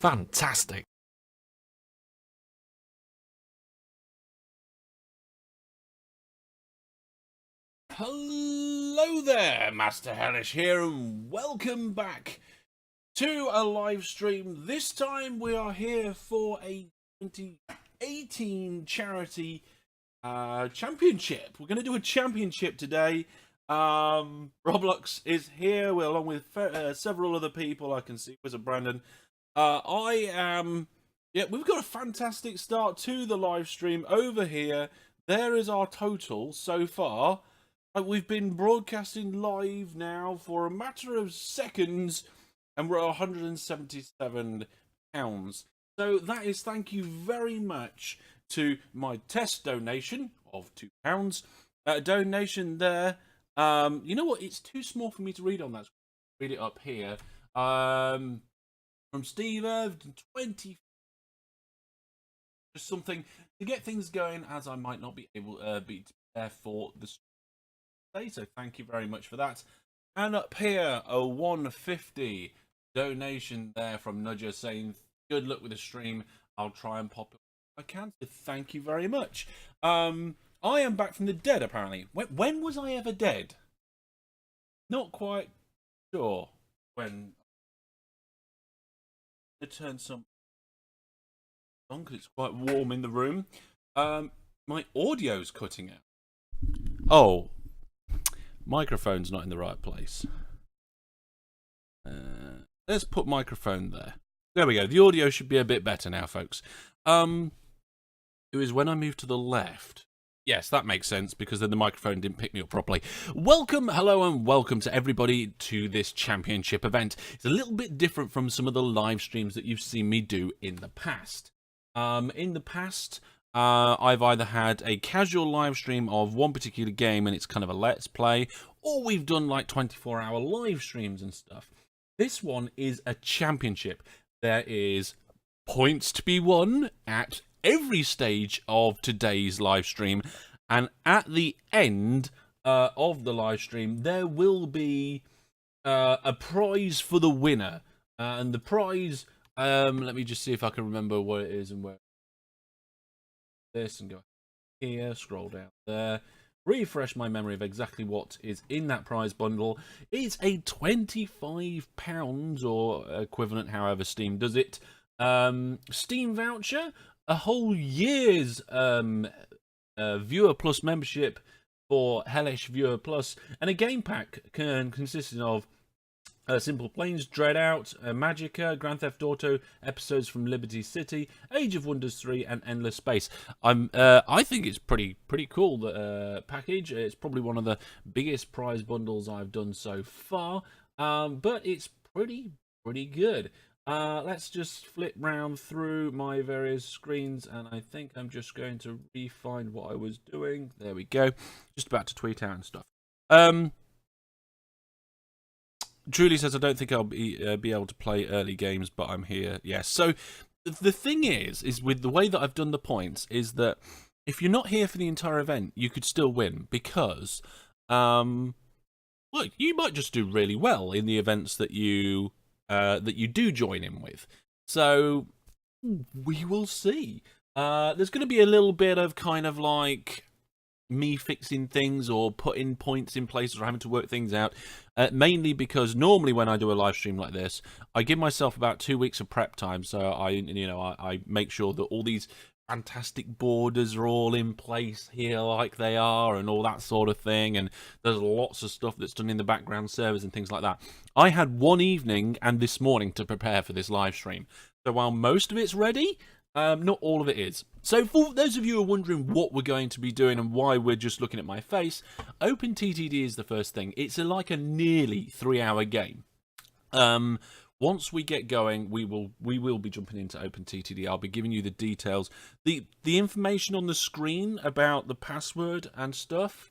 Fantastic. Hello there, Master Hellish here, and welcome back to a live stream. This time we are here for a 2018 charity championship. We're going to do a championship today. Roblox is here along with several other people. I can see Wizard Brandon. We've got a fantastic start to the live stream over here. There is our total so far. We've been broadcasting live now for a matter of seconds, and we're at £177. So that is thank you very much to my test donation of £2. Donation there. You know what? It's too small for me to read on that. Read it up here. From Steve 20. Just something to get things going, as I might not be able to be there for the day. So thank you very much for that. And up here, a 150 donation there from Nudger saying, "Good luck with the stream. I'll try and pop it if I can." So thank you very much. I am back from the dead, apparently. When was I ever dead? Not quite sure when. I turned some on because it's quite warm in the room. My audio's cutting out. Oh, microphone's not in the right place. Let's put microphone there. There we go. The audio should be a bit better now, folks. It was when I moved to the left. Yes, that makes sense, because then the microphone didn't pick me up properly. Welcome, hello, and welcome to everybody to this championship event. It's a little bit different from some of the live streams that you've seen me do in the past. I've either had a casual live stream of one particular game and it's kind of a let's play, or we've done like 24-hour live streams and stuff. This one is a championship. There is points to be won at every stage of today's live stream, and at the end of the live stream there will be a prize for the winner, and the prize, let me just see if I can remember what it is and where. This and go here, scroll down there, refresh my memory of exactly what is in that prize bundle. It's a £25 or equivalent, however Steam does it, Steam voucher, a whole year's Viewer Plus membership for Hellish Viewer Plus, and a game pack consisting of Simple Planes, Dread Out, Magica, Grand Theft Auto, episodes from Liberty City, Age of Wonders 3, and Endless Space. I think it's pretty cool, the package. It's probably one of the biggest prize bundles I've done so far, but it's pretty good. Let's just flip round through my various screens, and I think I'm just going to re-find what I was doing. There we go. Just about to tweet out and stuff. Julie says, I don't think I'll be able to play early games, but I'm here. Yes. So the thing is with the way that I've done the points, is that if you're not here for the entire event, you could still win, because look, you might just do really well in the events that you do join in with. So we will see. There's going to be a little bit of kind of like me fixing things or putting points in place or having to work things out, mainly because normally when I do a live stream like this, I give myself about 2 weeks of prep time, so I make sure that all these fantastic borders are all in place here like they are and all that sort of thing, and there's lots of stuff that's done in the background servers and things like that. I had one evening and this morning to prepare for this live stream, so while most of it's ready, not all of it is. So for those of you who are wondering what we're going to be doing and why we're just looking at my face, OpenTTD is the first thing. It's like a nearly 3-hour game. Once we get going, we will be jumping into OpenTTD. I'll be giving you the details. The information on the screen about the password and stuff,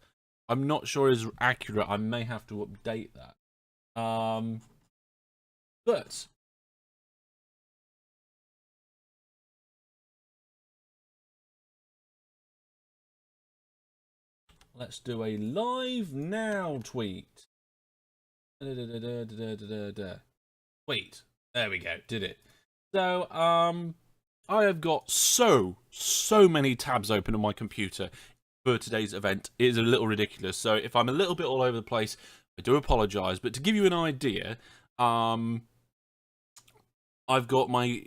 I'm not sure is accurate. I may have to update that. But let's do a live now tweet. Wait, there we go, did it. So, I have got so many tabs open on my computer for today's event. It is a little ridiculous. So if I'm a little bit all over the place, I do apologise. But to give you an idea, I've got my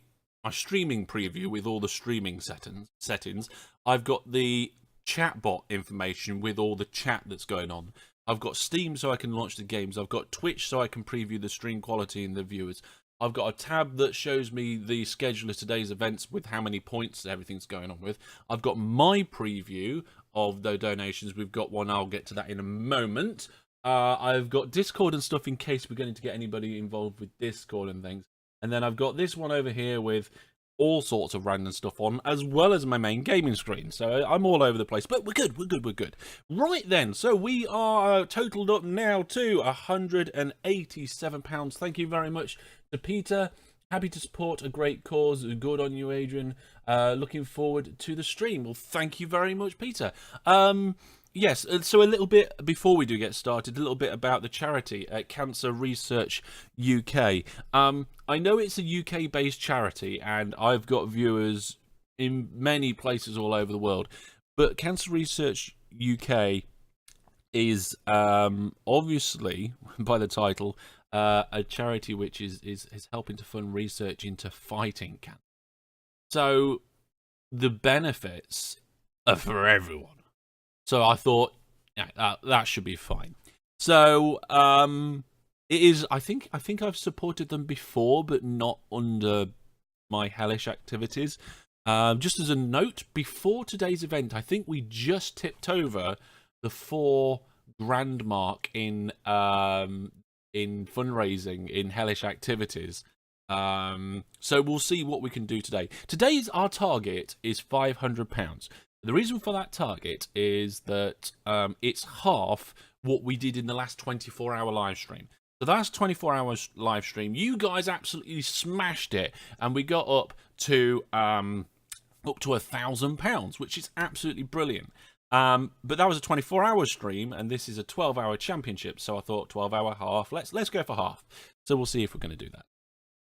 streaming preview with all the streaming settings. I've got the chatbot information with all the chat that's going on. I've got Steam so I can launch the games. I've got Twitch so I can preview the stream quality and the viewers. I've got a tab that shows me the schedule of today's events with how many points everything's going on with. I've got my preview of the donations. We've got one. I'll get to that in a moment. I've got Discord and stuff in case we're going to get anybody involved with Discord and things. And then I've got this one over here with all sorts of random stuff on, as well as my main gaming screen. So I'm all over the place, but we're good. Right then, so we are totaled up now to £187. Thank you very much to Peter. Happy to support a great cause. Good on you, Adrian. Looking forward to the stream. Well, thank you very much, Peter. Yes, so a little bit before we do get started, a little bit about the charity at Cancer Research UK. I know it's a UK-based charity, and I've got viewers in many places all over the world, but Cancer Research UK is obviously, by the title, a charity which is helping to fund research into fighting cancer. So the benefits are for everyone. So I thought, yeah, that should be fine. So it is. I think I've supported them before, but not under my Hellish activities. Just as a note, before today's event, I think we just tipped over the £4,000 mark in fundraising in Hellish activities. So we'll see what we can do today. Our target is £500. The reason for that target is that it's half what we did in the last 24-hour live stream. So the last 24 hours live stream, you guys absolutely smashed it, and we got up to £1,000, which is absolutely brilliant. But that was a 24-hour stream, and this is a 12-hour championship. So I thought 12-hour half. Let's go for half. So we'll see if we're going to do that.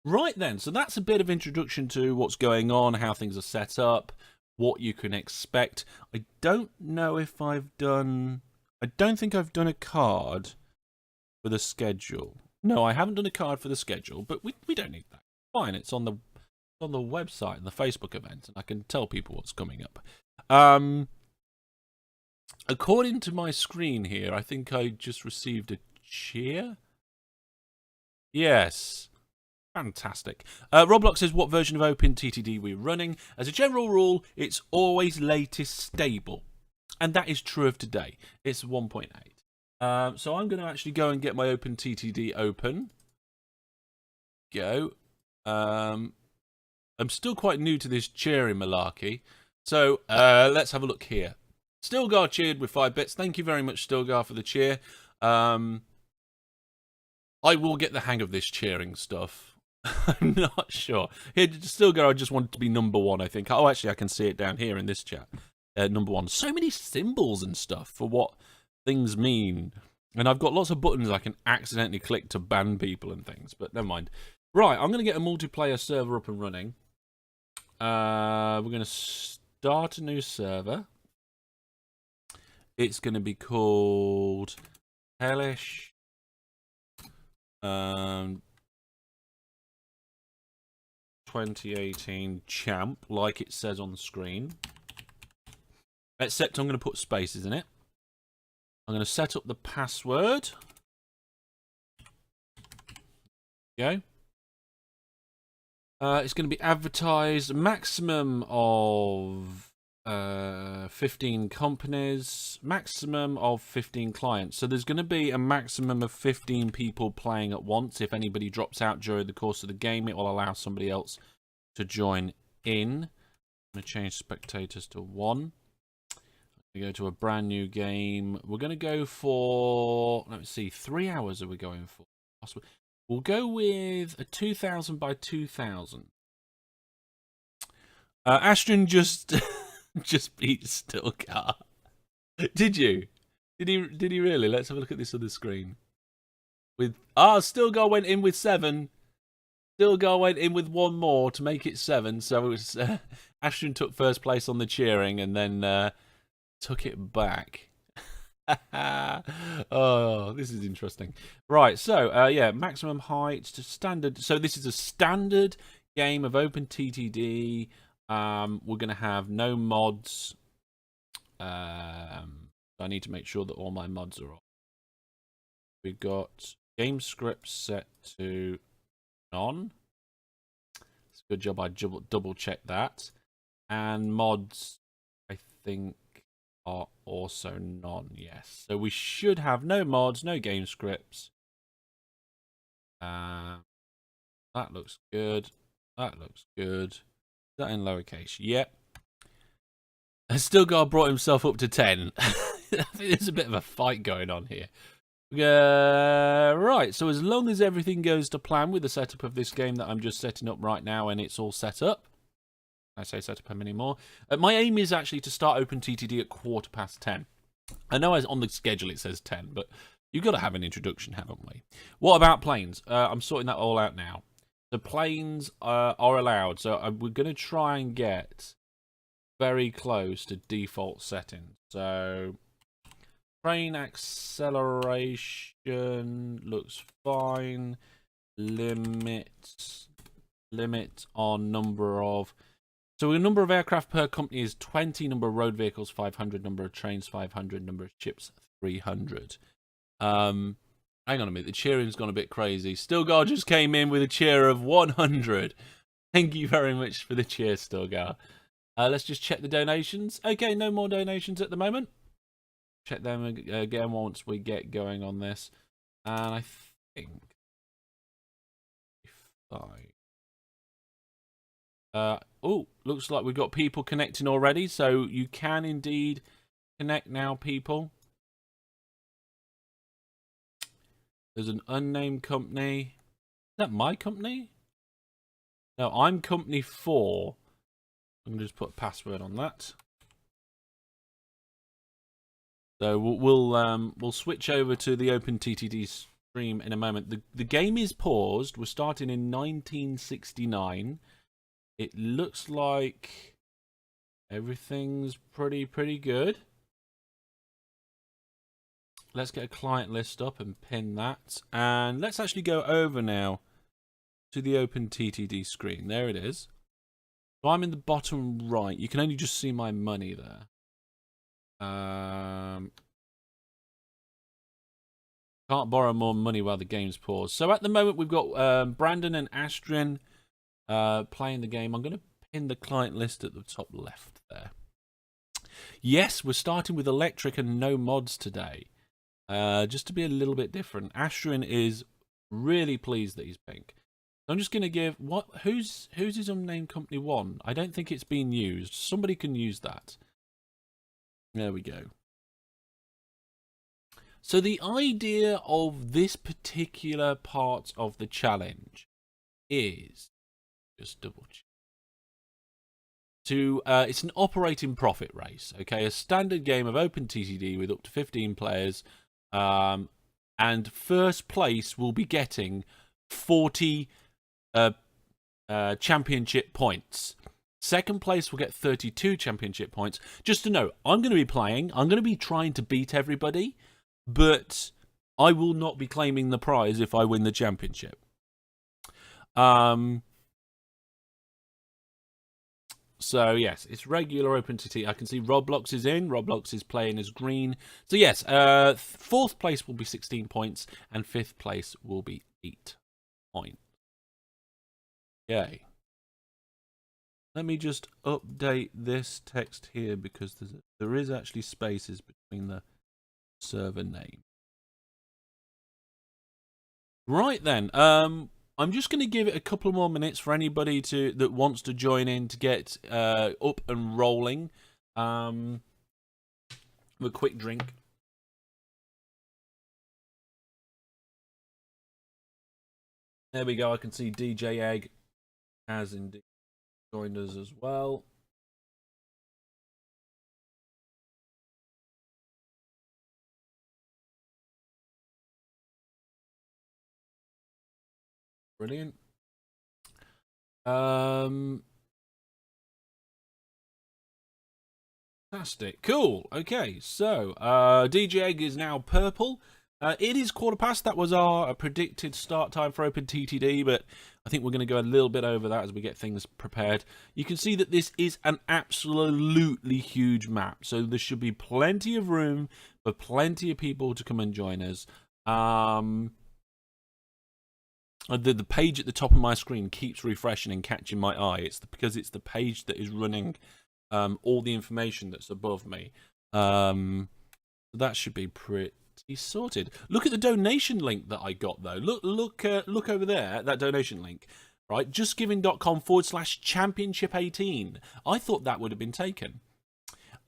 Right then. So that's a bit of introduction to what's going on, how things are set up, what you can expect. I don't know if I've done... I don't think I've done a card for the schedule. No, I haven't done a card for the schedule, but we don't need that. Fine, it's on the website and the Facebook event, and I can tell people what's coming up. According to my screen here, I think I just received a cheer. Yes. Fantastic. Roblox says, what version of OpenTTD we're running? As a general rule, it's always latest stable. And that is true of today. It's 1.8. So I'm going to actually go and get my OpenTTD open. Go. I'm still quite new to this cheering malarkey. So let's have a look here. Stilgar cheered with 5 bits. Thank you very much, Stilgar, for the cheer. I will get the hang of this cheering stuff. I'm not sure. Here, Stilgar, I just wanted to be number 1, I think. Oh, actually, I can see it down here in this chat. Number 1. So many symbols and stuff for what things mean. And I've got lots of buttons I can accidentally click to ban people and things, but never mind. Right, I'm going to get a multiplayer server up and running. We're going to start a new server. It's going to be called Hellish 2018 Champ, like it says on the screen. Except I'm going to put spaces in it. I'm going to set up the password. Go. It's going to be advertised maximum of 15 companies, maximum of 15 clients. So there's going to be a maximum of 15 people playing at once. If anybody drops out during the course of the game, it will allow somebody else to join in. I'm going to change spectators to 1. We go to a brand new game. We're going to go for, let's see, 3 hours are we going for? We'll go with a 2000 by 2000. Ashton just just beat Stilgar. Did you? Did he really? Let's have a look at this on the screen. With Stilgar went in with 7. Stilgar went in with one more to make it 7. So it was Ashton took first place on the cheering and then took it back. Oh, this is interesting. Right, so yeah, maximum height to standard. So this is a standard game of Open TTD. We're gonna have no mods. I need to make sure that all my mods are on. We've got game scripts set to none. It's a good job I double checked that. And mods, I think, are also none, yes. So we should have no mods, no game scripts. That looks good. That looks good. Is that in lowercase? Yep. Stilgar brought himself up to 10. I think there's a bit of a fight going on here. Right, so as long as everything goes to plan with the setup of this game that I'm just setting up right now and it's all set up, I say set up anymore. My aim is actually to start Open TTD at 10:15. I know on the schedule it says 10, but you've got to have an introduction, haven't we? What about planes? I'm sorting that all out now. The planes are allowed, so we're going to try and get very close to default settings. So train acceleration looks fine. Limit on number of. So the number of aircraft per company is 20, number of road vehicles 500, number of trains 500, number of ships 300. Hang on a minute, the cheering's gone a bit crazy. Stilgar just came in with a cheer of 100. Thank you very much for the cheer, Stilgar. Let's just check the donations. Okay, no more donations at the moment. Check them again once we get going on this. And I think oh, looks like we've got people connecting already, so you can indeed connect now, people. There's an unnamed company. Is that my company? No, I'm company 4. I'm gonna just put a password on that. So we'll switch over to the Open TTD stream in a moment. The game is paused. We're starting in 1969. It looks like everything's pretty good. Let's get a client list up and pin that. And let's actually go over now to the Open TTD screen. There it is. So I'm in the bottom right. You can only just see my money there. Can't borrow more money while the game's paused. So at the moment we've got Brandon and Astrid playing the game. I'm going to pin the client list at the top left there. Yes, we're starting with electric and no mods today. Just to be a little bit different. Astrid is really pleased that he's pink. I'm just going to give who's his unnamed company 1? I don't think it's been used. Somebody can use that. There we go. So the idea of this particular part of the challenge is just double check. It's an operating profit race, okay? A standard game of Open TTD with up to 15 players, and first place will be getting 40 championship points. Second place will get 32 championship points. Just to know, I'm going to be trying to beat everybody, but I will not be claiming the prize if I win the championship. So yes, it's regular Open TTD. I can see Roblox is in. Roblox is playing as green. So yes, 4th place will be 16 points, and 5th place will be 8 points. Yay. Let me just update this text here because there is actually spaces between the server name. Right then, I'm just going to give it a couple more minutes for anybody that wants to join in to get up and rolling. A quick drink. There we go. I can see DJ Egg has indeed joined us as well. Brilliant. Fantastic. Cool. Okay, so DJ Egg is now purple. It is 1:15. That was our predicted start time for Open TTD, but I think we're going to go a little bit over that as we get things prepared. You can see that this is an absolutely huge map, so there should be plenty of room for plenty of people to come and join us. The page at the top of my screen keeps refreshing and catching my eye. It's because it's the page that is running all the information that's above me. That should be pretty sorted. Look at the donation link that I got though. Look over there, that donation link. Right, justgiving.com/championship18. I thought that would have been taken.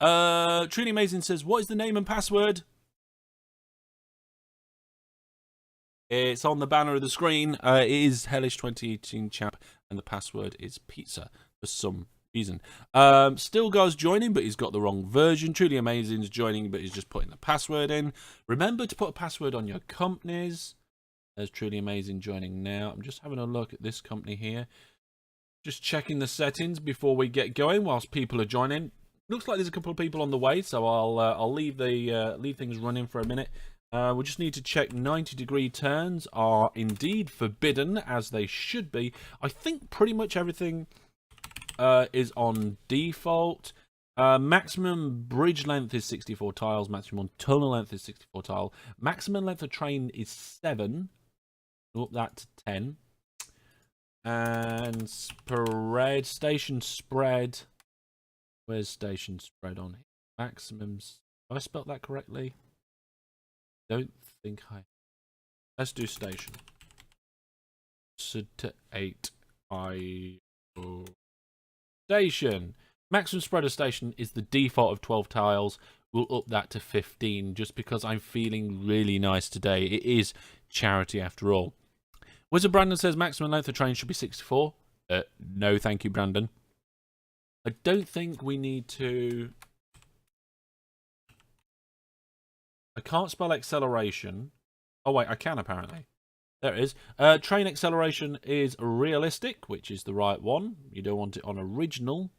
Truly Amazing says, what is the name and password? It's on the banner of the screen. It is Hellish 2018 champ, and the password is pizza for some reason. Stilgar's joining, but he's got the wrong version. Truly Amazing's joining, but he's just putting the password in. Remember to put a password on your companies. There's Truly Amazing joining now. I'm just having a look at this company here. Just checking the settings before we get going whilst people are joining. Looks like there's a couple of people on the way, so I'll leave things running for a minute. We just need to check 90-degree turns are indeed forbidden, as they should be. I think pretty much everything is on default. Maximum bridge length is 64 tiles. Maximum tunnel length is 64 tile. Maximum length of train is 7. Up that to 10. And station spread. Where's station spread on here? Maximums. Have I spelt that correctly? Don't think I. Let's do station. To 8. Station. Maximum spread of station is the default of 12 tiles. We'll up that to 15 just because I'm feeling really nice today. It is charity after all. Wizard Brandon says maximum length of train should be 64. No, thank you, Brandon. I don't think we need to. I can't spell acceleration. Oh, wait, I can apparently. There it is. Train acceleration is realistic, which is the right one. You don't want it on original.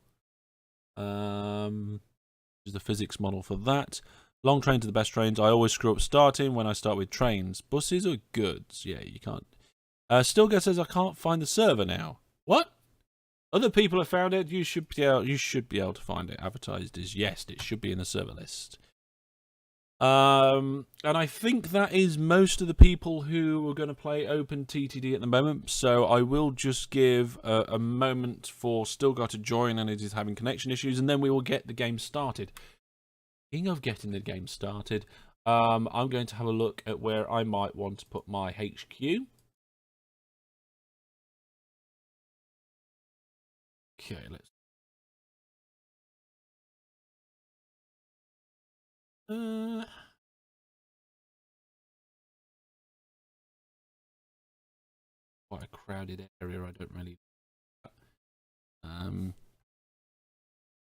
Is the physics model for that. Long trains are the best trains. I always screw up starting when I start with trains. Buses or goods? Yeah, you can't. Stilgar says I can't find the server now. What? Other people have found it. You should be able to find it. Advertised as yes, it should be in the server list. And I think that is most of the people who are going to play Open TTD at the moment. So I will just give a moment for Stilgar to join, and it is having connection issues, and then we will get the game started. Speaking of getting the game started, I'm going to have a look at where I might want to put my HQ. Okay, let's. Quite a crowded area. I don't really.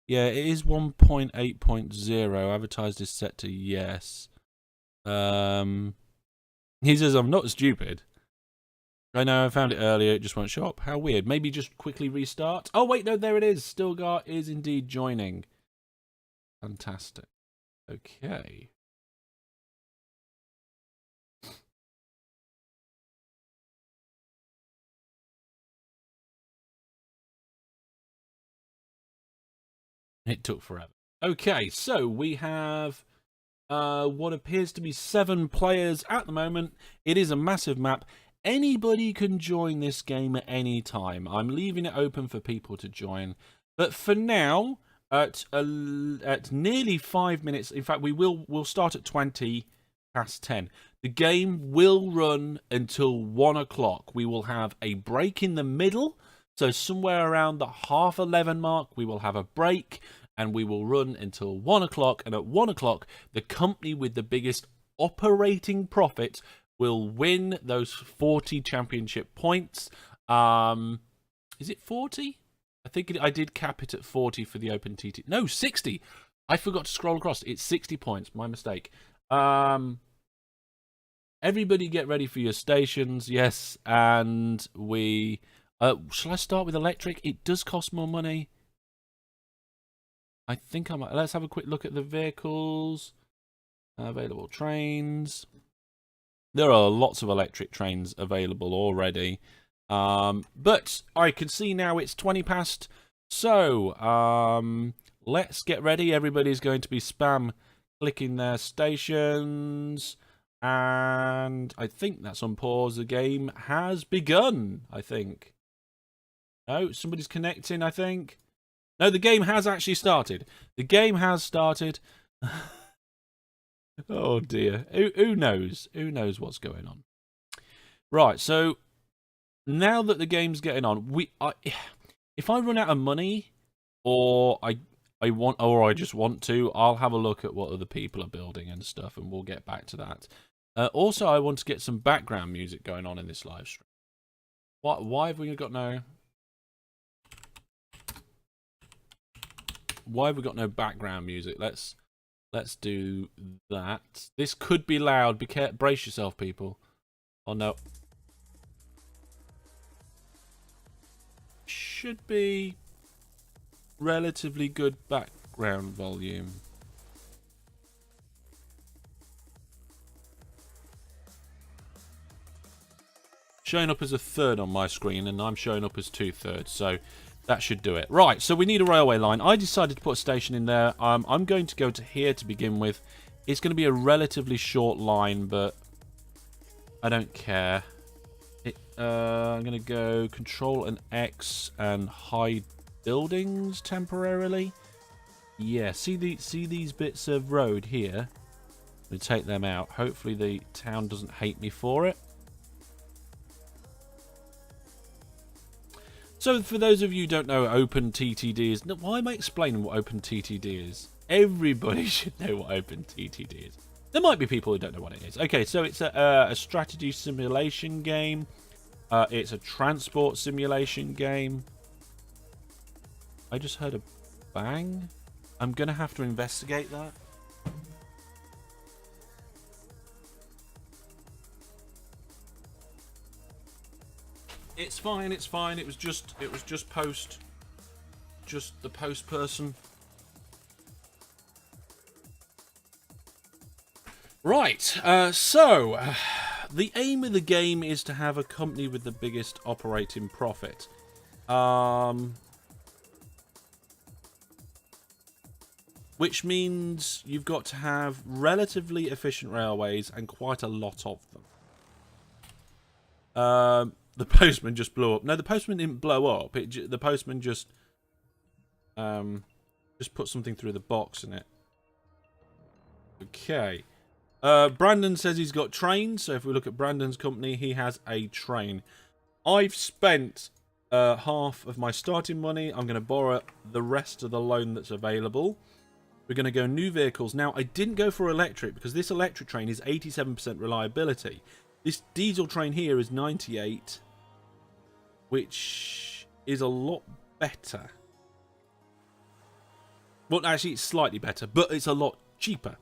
Yeah, it is 1.8.0. Advertised is set to yes. He says I'm not stupid. I know, I found it earlier, it just won't show up. How weird. Maybe just quickly restart. Oh, wait, no, there it is. Stilgar is indeed joining. Fantastic. Okay. It took forever. Okay, so we have what appears to be 7 players at the moment. It is a massive map. Anybody can join this game at any time. I'm leaving it open for people to join. But for now, at nearly 5 minutes, in fact, we'll start at 20 past 10. The game will run until 1 o'clock. We will have a break in the middle. So somewhere around the 11:30 mark, we will have a break. And we will run until 1 o'clock. And at 1 o'clock, the company with the biggest operating profit will win those 40 championship points. Is it 40? I think I did cap it at 40 for the Open TT. No, 60. I forgot to scroll across. It's 60 points. My mistake. Everybody get ready for your stations. Yes. And we Shall I start with electric? It does cost more money. I think I might. Let's have a quick look at the vehicles. Available trains. There are lots of electric trains available already. But I can see now it's 20 past. So, let's get ready. Everybody's going to be spam clicking their stations. And I think that's on pause. The game has begun, I think. Oh, somebody's connecting, I think. No, the game has actually started. The game has started. Oh dear. Who knows? Who knows what's going on? Right, so now that the game's getting on, if I run out of money or I just want to, I'll have a look at what other people are building and stuff, and we'll get back to that. Also, I want to get some background music going on in this live stream. Why have we got no? Why have we got no background music? Let's do that. This could be loud. Brace yourself, people. Oh no. Should be relatively good background volume. Showing up as a third on my screen, and I'm showing up as 2/3, so that should do it. Right, so we need a railway line. I decided to put a station in there. I'm going to go to here to begin with. It's going to be a relatively short line, but I don't care. I'm going to go Control and X and hide buildings temporarily. Yeah, see these bits of road here? We take them out. Hopefully the town doesn't hate me for it. So for those of you who don't know what OpenTTD is, why am I explaining what OpenTTD is? Everybody should know what OpenTTD is. There might be people who don't know what it is. Okay, so it's a strategy simulation game. It's a transport simulation game. I just heard a bang. I'm going to have to investigate that. It's fine, it's fine. It was just the post person. Right, so the aim of the game is to have a company with the biggest operating profit. Which means you've got to have relatively efficient railways and quite a lot of them. The postman just blew up. No, the postman didn't blow up. The postman just put something through the box in it. Okay. Brandon says he's got trains. So if we look at Brandon's company, he has a train. I've spent half of my starting money. I'm going to borrow the rest of the loan that's available. We're going to go new vehicles. Now, I didn't go for electric because this electric train is 87% reliability. This diesel train here is 98, which is a lot better. Well, actually, it's slightly better, but it's a lot cheaper,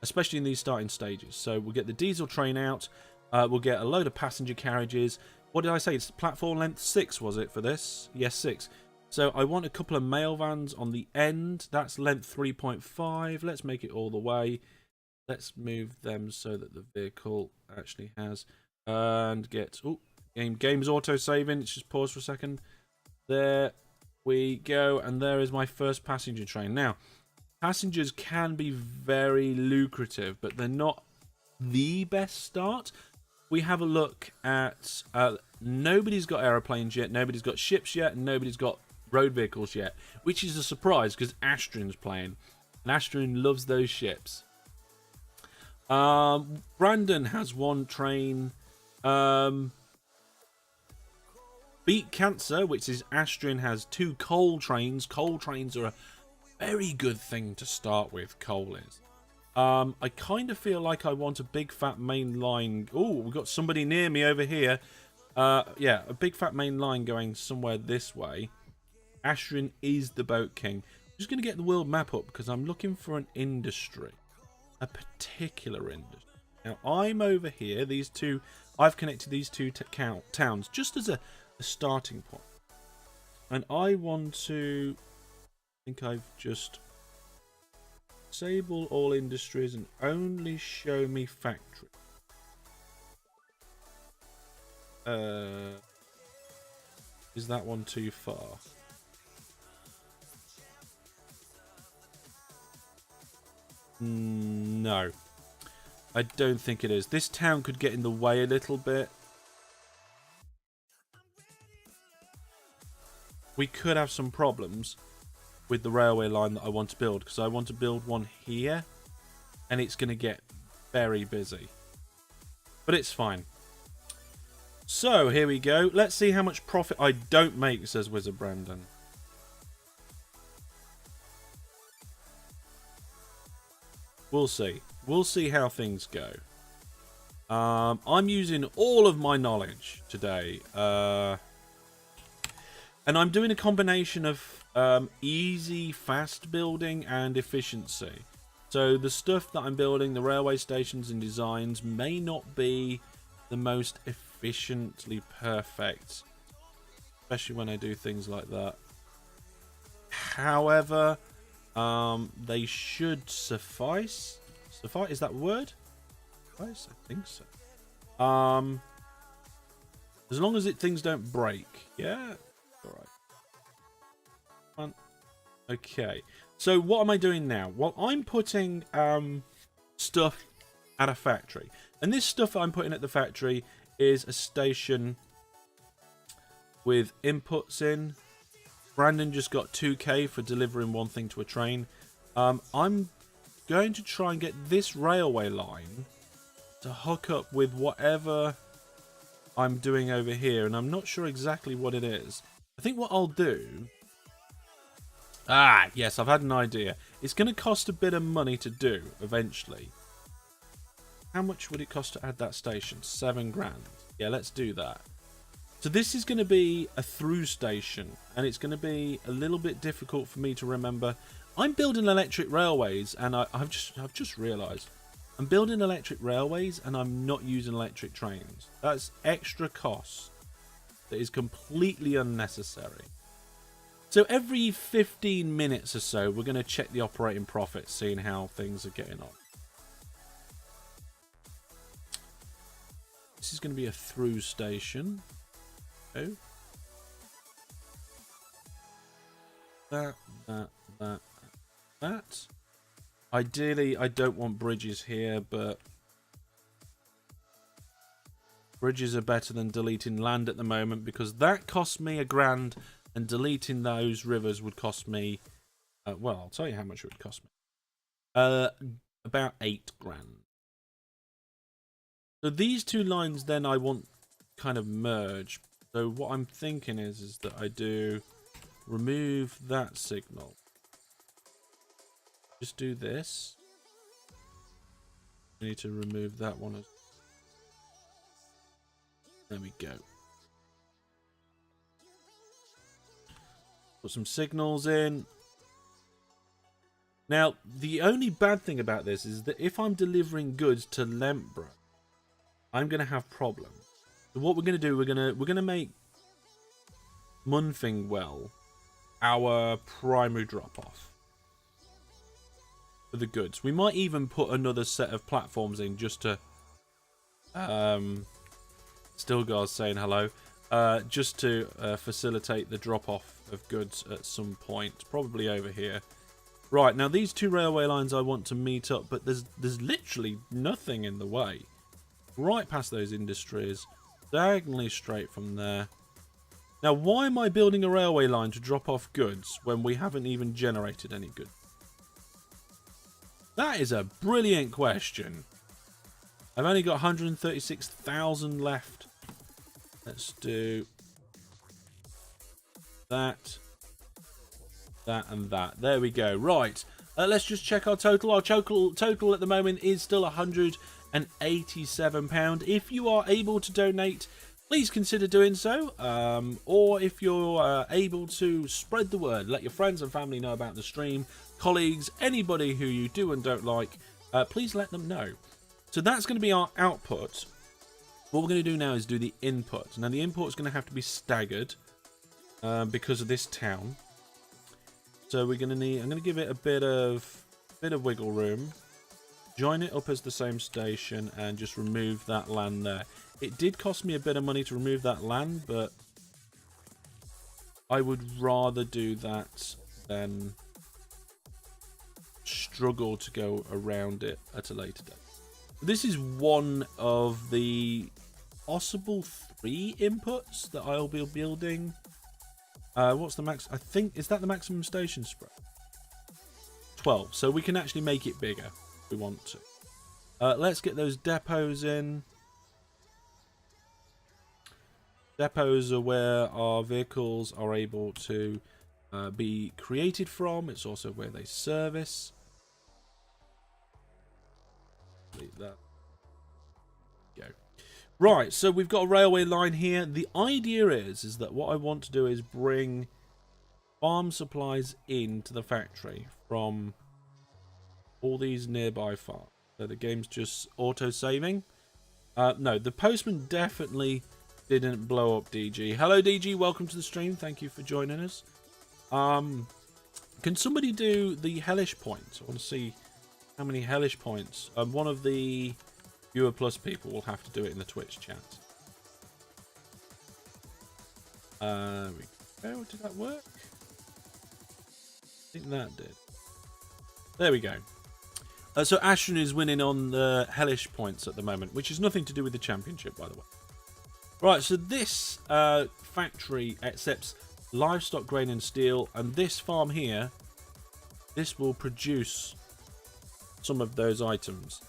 especially in these starting stages. So we'll get the diesel train out. We'll get a load of passenger carriages. What did I say? It's platform length 6, was it, for this? Yes, 6. So I want a couple of mail vans on the end. That's length 3.5. Let's make it all the way. Let's move them so that the vehicle actually has... And get... Oh, game's auto-saving. Let's just pause for a second. There we go. And there is my first passenger train. Now, passengers can be very lucrative, but they're not the best start. We have a look at... nobody's got aeroplanes yet. Nobody's got ships yet. And nobody's got road vehicles yet. Which is a surprise because Astron's playing. And Astron loves those ships. Brandon has one train. Beat Cancer, which is Astron, has 2 coal trains. Coal trains are a very good thing to start with. Coal is. I kind of feel like I want a big fat main line. Oh, we've got somebody near me over here. Yeah, a big fat main line going somewhere this way. Astron is the boat king. I'm just going to get the world map up because I'm looking for an industry. A particular industry. Now, I'm over here. These two... I've connected these two towns just as a a starting point. And I want to... I think I've just... Disable all industries and only show me factory. Is that one too far? No. I don't think it is. This town could get in the way a little bit. We could have some problems with the railway line that I want to build, because I want to build one here and it's going to get very busy. But it's fine. So here we go. Let's see how much profit I don't make, says Wizard Brandon. We'll see. We'll see how things go. I'm using all of my knowledge today. And I'm doing a combination of easy, fast building and efficiency. So the stuff that I'm building, the railway stations and designs, may not be the most efficiently perfect. Especially when I do things like that. However... they should suffice. Suffice, is that a word? Suffice? I think so. As long as things don't break. Yeah? Alright. Okay. So what am I doing now? Well, I'm putting stuff at a factory. And this stuff I'm putting at the factory is a station with inputs in. Brandon just got 2k for delivering one thing to a train. I'm going to try and get this railway line to hook up with whatever I'm doing over here. And I'm not sure exactly what it is. I think what I'll do... Ah, yes, I've had an idea. It's going to cost a bit of money to do, eventually. How much would it cost to add that station? 7 grand. Yeah, let's do that. So this is going to be a through station, and it's going to be a little bit difficult for me to remember. I'm building electric railways, and I've just realised I'm building electric railways, and I'm not using electric trains. That's extra cost that is completely unnecessary. So every 15 minutes or so, we're going to check the operating profit, seeing how things are getting on. This is going to be a through station. That. Ideally, I don't want bridges here, but bridges are better than deleting land at the moment, because that cost me £1 grand, and deleting those rivers would cost me, well, I'll tell you how much it would cost me. About 8 grand. So these two lines then I want kind of merge. So what I'm thinking is that I do remove that signal. Just do this. I need to remove that one. There we go. Put some signals in. Now, the only bad thing about this is that if I'm delivering goods to Lempborough, I'm going to have problems. So what we're going to do, we're going to make Munfingwell our primary drop-off for the goods. We might even put another set of platforms in just to... Stilgar's saying hello. Just to facilitate the drop-off of goods at some point. Probably over here. Right, now these two railway lines I want to meet up, but there's literally nothing in the way. Right past those industries, diagonally straight from there. Now, why am I building a railway line to drop off goods when we haven't even generated any goods? That is a brilliant question. I've only got 136,000 left. Let's do that, that, and that. There we go. Right. Let's just check our total. Our total at the moment is still £187. If you are able to donate, please consider doing so. Or if you're able to spread the word, let your friends and family know about the stream, colleagues, anybody who you do and don't like, please let them know. So that's going to be our output. What we're going to do now is do the input. Now the input is going to have to be staggered because of this town. So we're going to need. I'm going to give it a bit of wiggle room. Join it up as the same station and just remove that land there. It did cost me a bit of money to remove that land, but I would rather do that than struggle to go around it at a later date. This is one of the possible 3 inputs that I'll be building. What's the max? I think, is that the maximum station spread? 12. So we can actually make it bigger if we want to. Let's get those depots in. Depots are where our vehicles are able to be created from. It's also where they service. Delete that. Go. Right, so we've got a railway line here. The idea is that what I want to do is bring farm supplies into the factory from all these nearby farms. So the game's just auto-saving. No, the postman definitely didn't blow up DG. Hello DG, welcome to the stream. Thank you for joining us. Can somebody do the Hellish points? I want to see how many Hellish points. One of the Viewer Plus people will have to do it in the Twitch chat. Oh, did that work? I think that did. There we go. So Ashton is winning on the Hellish points at the moment, which is nothing to do with the championship, by the way. Right, so this factory accepts livestock, grain and steel, and this farm here, this will produce some of those items.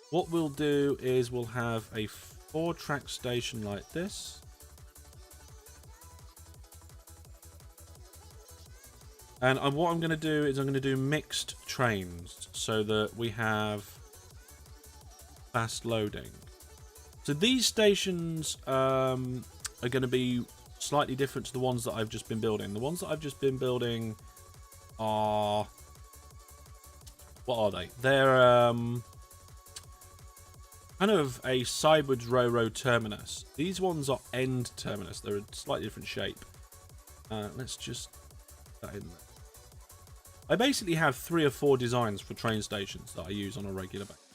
What we'll do is we'll have a 4-track station like this. And what I'm going to do is I'm going to do mixed trains so that we have fast loading. So these stations are going to be slightly different to the ones that I've just been building. The ones that I've just been building are... what are they? They're kind of a sideways railroad terminus. These ones are end terminus. They're a slightly different shape. Let's just put that in there. I basically have 3 or 4 designs for train stations that I use on a regular basis.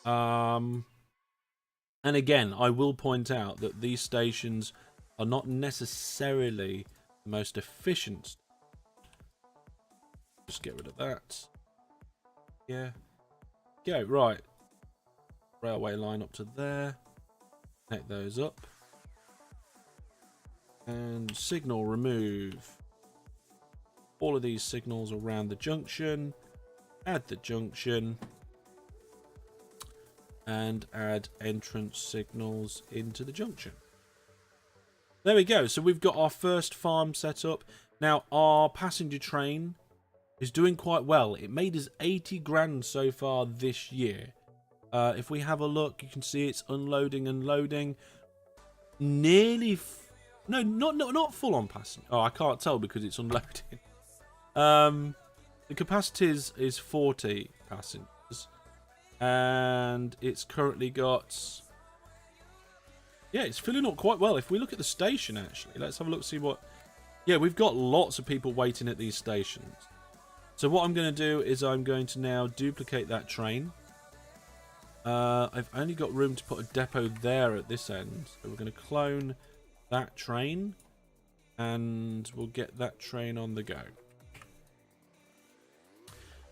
And again, I will point out that these stations are not necessarily the most efficient. Just get rid of that. Yeah. Go, right. Railway line up to there. Connect those up. And signal remove. All of these signals around the junction. Add the junction. And add entrance signals into the junction. There we go. So we've got our first farm set up. Now our passenger train is doing quite well. It made us 80 grand so far this year. If we have a look, you can see it's unloading and loading. Nearly... no, not full on passenger. Oh, I can't tell because it's unloading. The capacity is 40 passengers. And it's currently got... yeah, it's filling up quite well. If we look at the station, actually, let's have a look, see what... yeah, we've got lots of people waiting at these stations. So what I'm going to do is I'm going to now duplicate that train. I've only got room to put a depot there at this end. So we're going to clone that train. And we'll get that train on the go.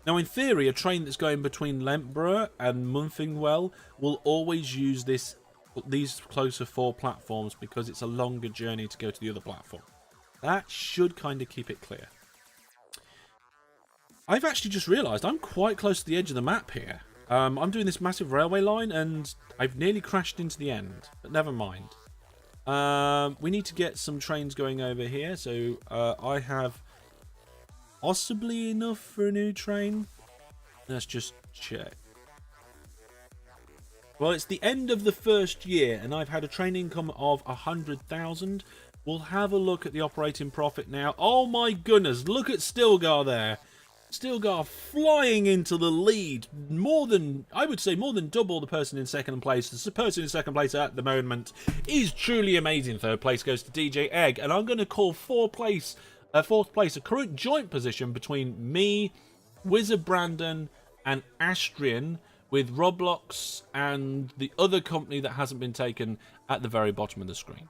Now, in theory, a train that's going between Lentborough and Munfingwell will always use these closer 4 platforms because it's a longer journey to go to the other platform. That should kind of keep it clear. I've actually just realised I'm quite close to the edge of the map here. I'm doing this massive railway line and I've nearly crashed into the end, but never mind. We need to get some trains going over here, so I have possibly enough for a new train. Let's just check. Well, it's the end of the first year and I've had a train income of 100,000. We'll have a look at the operating profit now. Oh my goodness, look at Stilgar there. Stilgar flying into the lead, I would say more than double the person in second place. The person in second place at the moment is truly amazing. Third place goes to DJ Egg, and I'm going to call fourth place a current joint position between me, Wizard Brandon, and Astrian, with Roblox and the other company that hasn't been taken at the very bottom of the screen.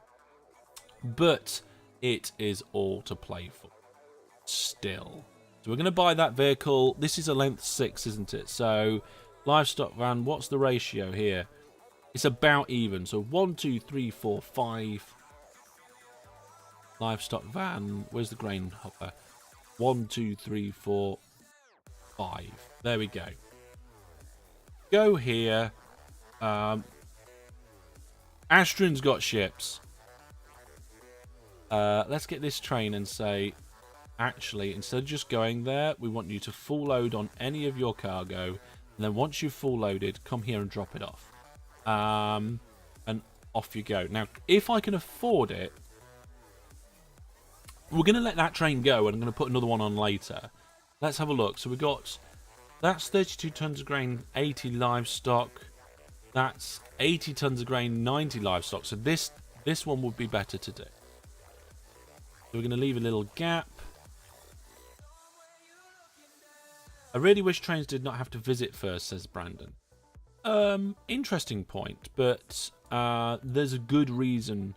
But it is all to play for still. So we're going to buy that vehicle. This is a length 6, isn't it? So livestock van, what's the ratio here? It's about even. So 1, 2, 3, 4, 5. Livestock van, where's the grain hopper? 1, 2, 3, 4, 5. There we go. Go here. Astron's got ships. Let's get this train and say, actually, instead of just going there, we want you to full load on any of your cargo, and then once you've full loaded, come here and drop it off. And off you go. Now, if I can afford it, we're going to let that train go, and I'm going to put another one on later. Let's have a look. So we've got, that's 32 tons of grain, 80 livestock. That's 80 tons of grain, 90 livestock. So this one would be better to do. So we're going to leave a little gap. I really wish trains did not have to visit first, says Brandon. Interesting point, but there's a good reason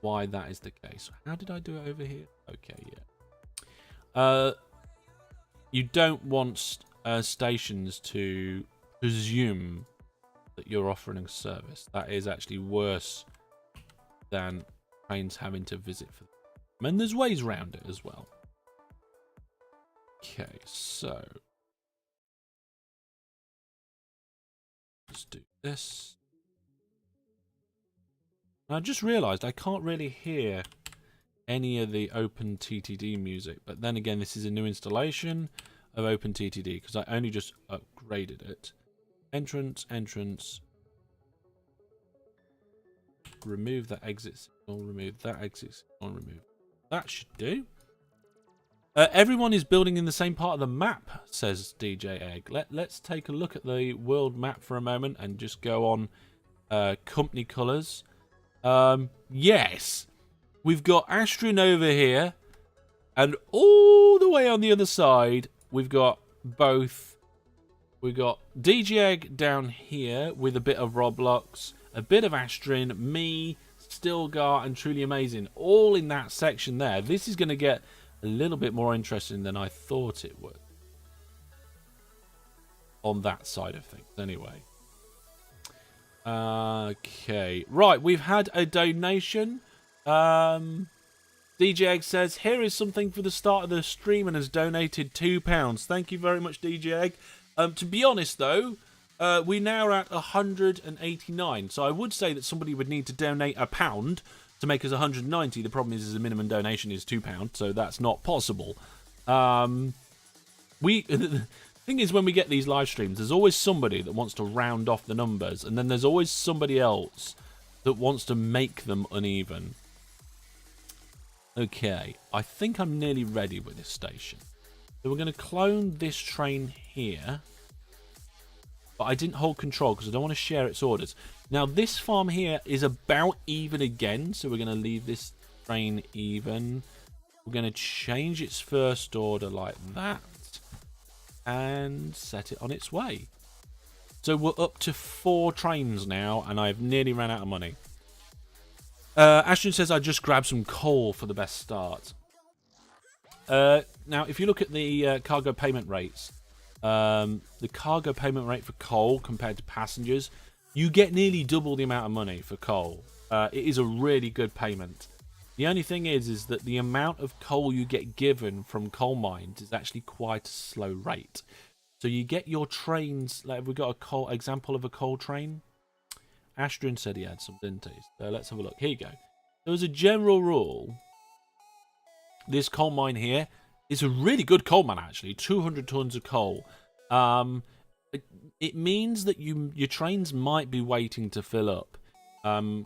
why that is the case. How did I do it over here? Okay, yeah. You don't want stations to presume that you're offering a service. That is actually worse than trains having to visit for them. And there's ways around it as well. Okay, so let's do this. And I just realized I can't really hear any of the OpenTTD music, but then again, this is a new installation of OpenTTD because I only just upgraded it. Entrance. Remove that exit signal, remove that exit signal, remove. That should do. Everyone is building in the same part of the map, says DJ Egg. Let's take a look at the world map for a moment and just go on company colours. Yes, we've got Astron over here, and all the way on the other side, we've got both. We've got DJ Egg down here with a bit of Roblox, a bit of Astron, me, Stilgar, and Truly Amazing, all in that section there. This is going to get a little bit more interesting than I thought it would on that side of things anyway. Okay, right, we've had a donation. DJ Egg says, here is something for the start of the stream, and has donated £2. Thank you very much, DJ Egg. To be honest though, we now are at 189, so I would say that somebody would need to donate £1 to make us 190. The problem is the minimum donation is £2, so that's not possible. The thing is, when we get these live streams, there's always somebody that wants to round off the numbers, and then there's always somebody else that wants to make them uneven. Okay, I think I'm nearly ready with this station. So we're going to clone this train here. But I didn't hold control because I don't want to share its orders. Now this farm here is about even again, so we're going to leave this train even. We're going to change its first order like that and set it on its way. So we're up to 4 trains now, and I've nearly ran out of money. Ashton says I just grabbed some coal for the best start. Now if you look at the cargo payment rates, the cargo payment rate for coal compared to passengers, you get nearly double the amount of money for coal. It is a really good payment. The only thing is that the amount of coal you get given from coal mines is actually quite a slow rate. So you get your trains, like we've got a coal example of a coal train. Astron said he had some, didn't he? So let's have a look. Here you go. So as a general rule, this coal mine here is a really good coal mine actually. 200 tons of coal. It means that your trains might be waiting to fill up.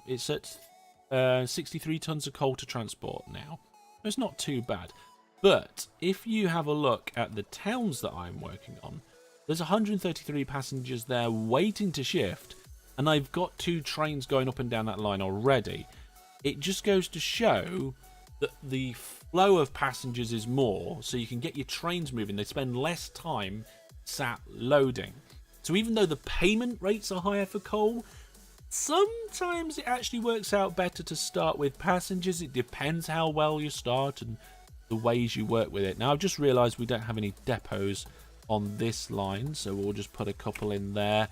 It's at 63 tons of coal to transport now. It's not too bad. But if you have a look at the towns that I'm working on, there's 133 passengers there waiting to shift, and I've got 2 trains going up and down that line already. It just goes to show that the flow of passengers is more, so you can get your trains moving. They spend less time sat loading. So even though the payment rates are higher for coal, sometimes it actually works out better to start with passengers. It depends how well you start and the ways you work with it. Now, I've just realised we don't have any depots on this line, so we'll just put a couple in there.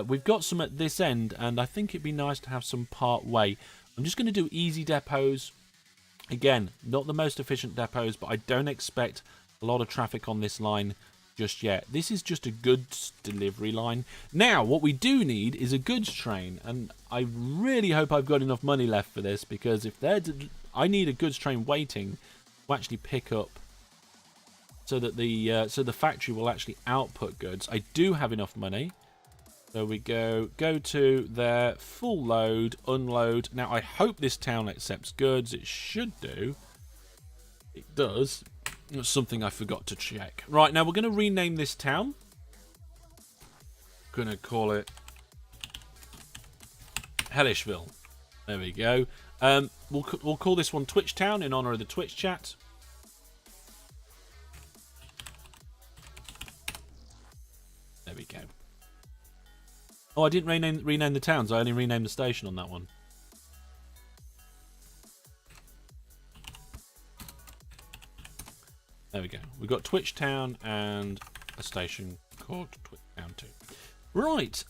We've got some at this end, and I think it'd be nice to have some part way. I'm just going to do easy depots. Again, not the most efficient depots, but I don't expect a lot of traffic on this line just yet. This is just a goods delivery line. Now, what we do need is a goods train, and I really hope I've got enough money left for this, because if I need a goods train waiting to actually pick up, so that the factory will actually output goods. I do have enough money. So we go to there, full load, unload. Now, I hope this town accepts goods. It should do. It does. It's something I forgot to check. Right, now we're going to rename this town. Going to call it Hellishville. There we go. We'll call this one Twitch Town in honor of the Twitch chat. There we go. Oh, I didn't rename the towns. I only renamed the station on that one. There we go. We've got Twitch Town and a station called Twitch Town 2. Right.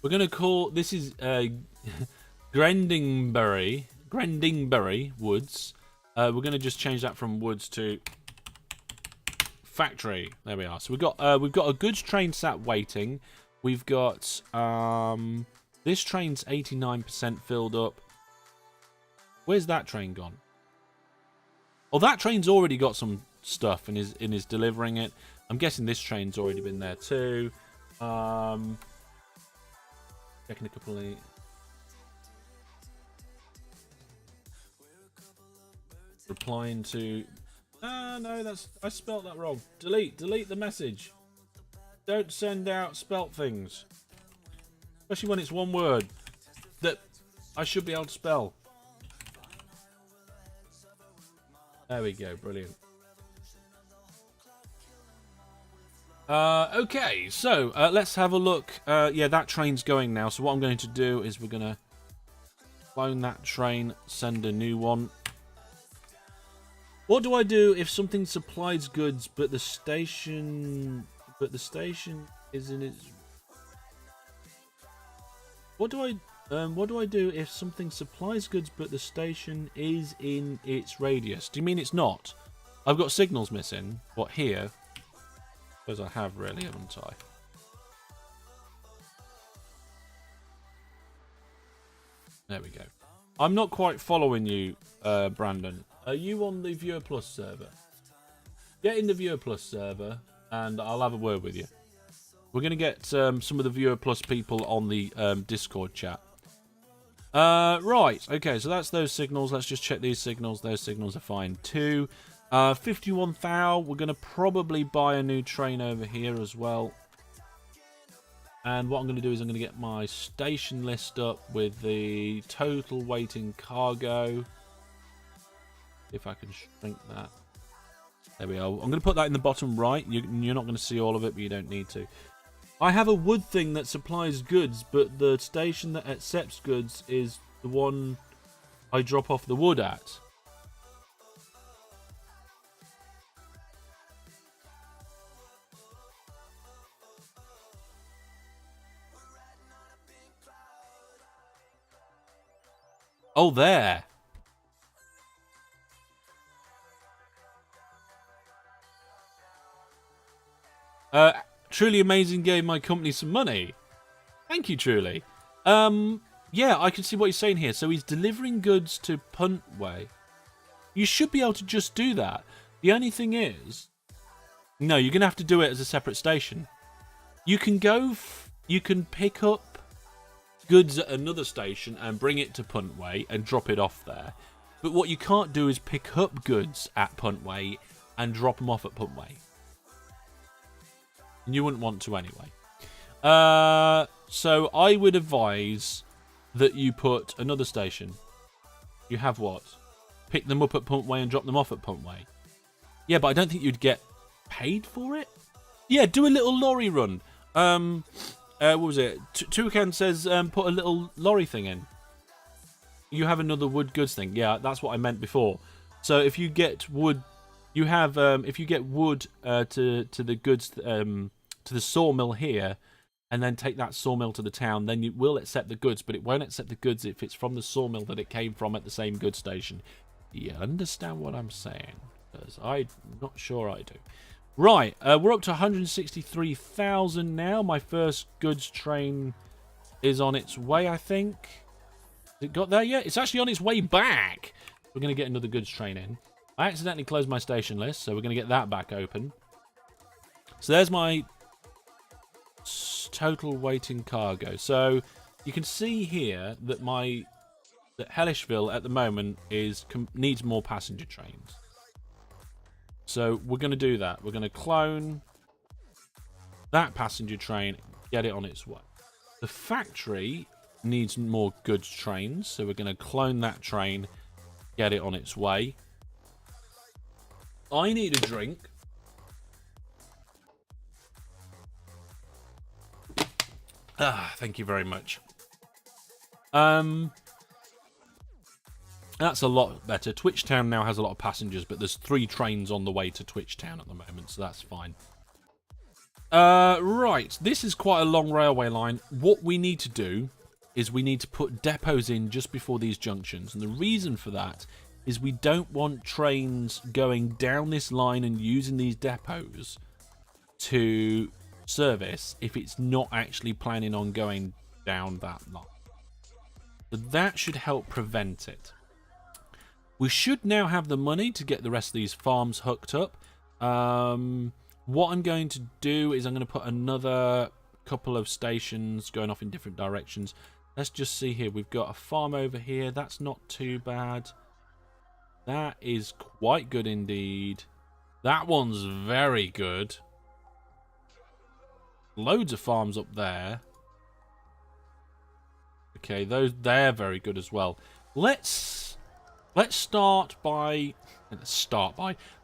We're going to call... This is Grendingbury Woods. We're going to just change that from Woods to... Factory. There we are. So we've got a goods train sat waiting. We've got this train's 89% filled up. Where's that train gone? Oh, that train's already got some stuff and is delivering it. I'm guessing this train's already been there too. Checking a couple of... Replying to... no, I spelt that wrong. Delete the message. Don't send out spelt things. Especially when it's one word that I should be able to spell. There we go, brilliant. Okay, so let's have a look. Yeah, that train's going now. So what I'm going to do is we're going to clone that train, send a new one. What do I do if something supplies goods but the station is in its... What do I do if something supplies goods but the station is in its radius? Do you mean it's not? I've got signals missing. What, here? Because I have really, haven't I? There we go. I'm not quite following you, Brandon. Are you on the Viewer Plus server? Get in the Viewer Plus server and I'll have a word with you. We're going to get some of the Viewer Plus people on the Discord chat. Right, okay, so that's those signals. Let's just check these signals. Those signals are fine too. 51 thou. We're going to probably buy a new train over here as well. And what I'm going to do is I'm going to get my station list up with the total waiting cargo. If I can shrink that. There we are. I'm going to put that in the bottom right. You're not going to see all of it, but you don't need to. I have a wood thing that supplies goods, but the station that accepts goods is the one I drop off the wood at. Oh, there. Truly amazing, gave my company some money. Thank you, Truly. Yeah, I can see what he's saying here. So he's delivering goods to Puntway. You should be able to just do that. The only thing is... No, you're going to have to do it as a separate station. You can go... You can pick up goods at another station and bring it to Puntway and drop it off there. But what you can't do is pick up goods at Puntway and drop them off at Puntway. You wouldn't want to anyway. So I would advise that you put another station. You have what? Pick them up at Puntway and drop them off at Puntway. Yeah, but I don't think you'd get paid for it. Yeah, do a little lorry run. What was it? Toucan says put a little lorry thing in. You have another wood goods thing. Yeah, that's what I meant before. So if you get wood, you have if you get wood to the goods to the sawmill here, and then take that sawmill to the town, then you will accept the goods, but it won't accept the goods if it's from the sawmill that it came from at the same goods station. You understand what I'm saying? Because I'm not sure I do. Right, we're up to 163,000 now. My first goods train is on its way, I think. Has it got there yet? It's actually on its way back. We're going to get another goods train in. I accidentally closed my station list, so we're going to get that back open. So there's my total waiting cargo. So you can see here that that Hellishville at the moment needs more passenger trains. So we're going to do that. We're going to clone that passenger train, get it on its way. The factory needs more goods trains, so we're going to clone that train, get it on its way. I need a drink. Thank you very much. That's a lot better. Twitchtown now has a lot of passengers, but there's 3 trains on the way to Twitchtown at the moment, so that's fine. Right, this is quite a long railway line. What we need to do is we need to put depots in just before these junctions, and the reason for that is we don't want trains going down this line and using these depots to service if it's not actually planning on going down that line. So that should help prevent it. We should now have the money to get the rest of these farms hooked up. What I'm going to do is I'm going to put another couple of stations going off in different directions. Let's just see here. We've got a farm over here. That's not too bad. That is quite good indeed. That one's very good. Loads of farms up there. Okay, they're very good as well. Let's start by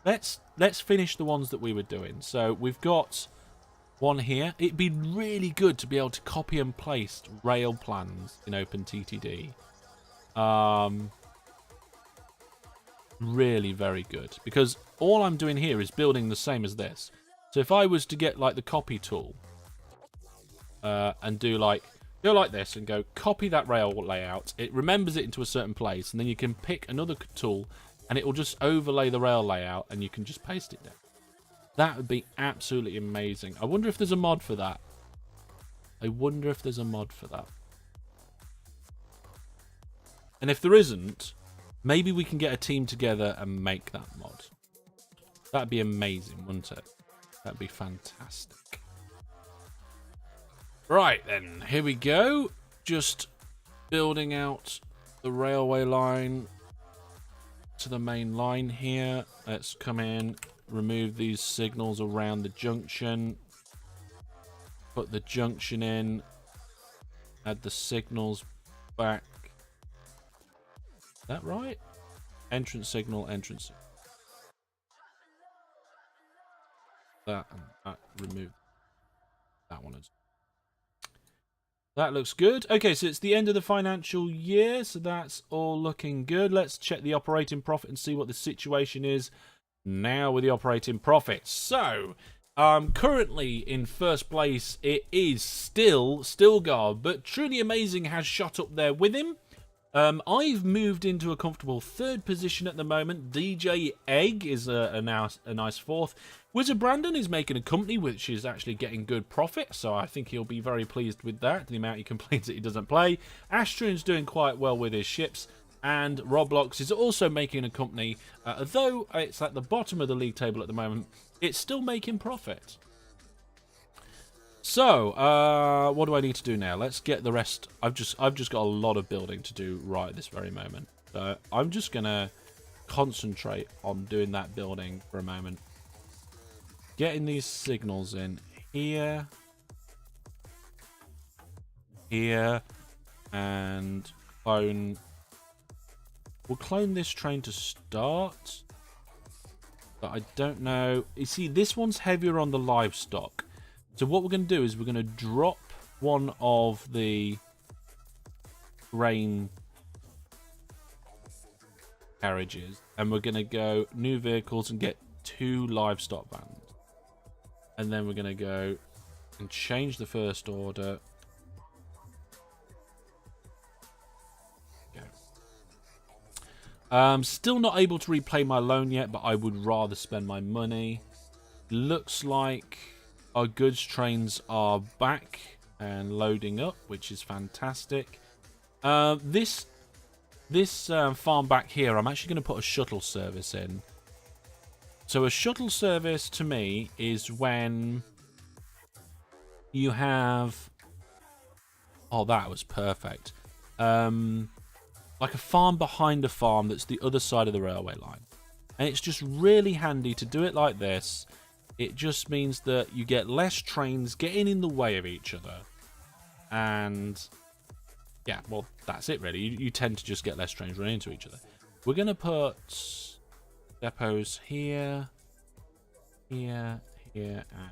let's finish the ones that we were doing. So we've got one here. It'd be really good to be able to copy and paste rail plans in OpenTTD. Really very good, because all I'm doing here is building the same as this. So if I was to get like the copy tool and go like this and go copy that rail layout, it remembers it into a certain place, and then you can pick another tool and it will just overlay the rail layout and you can just paste it down. That would be absolutely amazing. I wonder if there's a mod for that. And if there isn't, maybe we can get a team together and make that mod. That'd be amazing, wouldn't it? That'd be fantastic. Right then, here we go. Just building out the railway line to the main line here. Let's come in, remove these signals around the junction. Put the junction in. Add the signals back. Is that right? Entrance signal, entrance. That and that, remove that one. That looks good. Okay, so it's the end of the financial year, so that's all looking good. Let's check the operating profit and see what the situation is now with the operating profit. So, currently in first place, it is still Stilgar, but Truly Amazing has shot up there with him. I've moved into a comfortable third position at the moment. DJ Egg is now a nice fourth. Wizard Brandon is making a company which is actually getting good profit, so I think he'll be very pleased with that, the amount he complains that he doesn't play. Astrion's doing quite well with his ships, and Roblox is also making a company. Though it's at the bottom of the league table at the moment, it's still making profit. So, what do I need to do now? Let's get the rest. I've just got a lot of building to do right at this very moment. So I'm just going to concentrate on doing that building for a moment. Getting these signals in here, here, and clone. We'll clone this train to start. But I don't know. You see, this one's heavier on the livestock. So what we're going to do is we're going to drop one of the grain carriages. And we're going to go new vehicles and get 2 livestock vans. And then we're going to go and change the first order. Still not able to repay my loan yet, but I would rather spend my money. Looks like our goods trains are back and loading up, which is fantastic. This farm back here, I'm actually going to put a shuttle service in. So a shuttle service to me is when you have... Oh, that was perfect. Like a farm behind a farm that's the other side of the railway line. And it's just really handy to do it like this. It just means that you get less trains getting in the way of each other. And yeah, well, that's it really. You tend to just get less trains running into each other. We're going to put depots here, here, here, and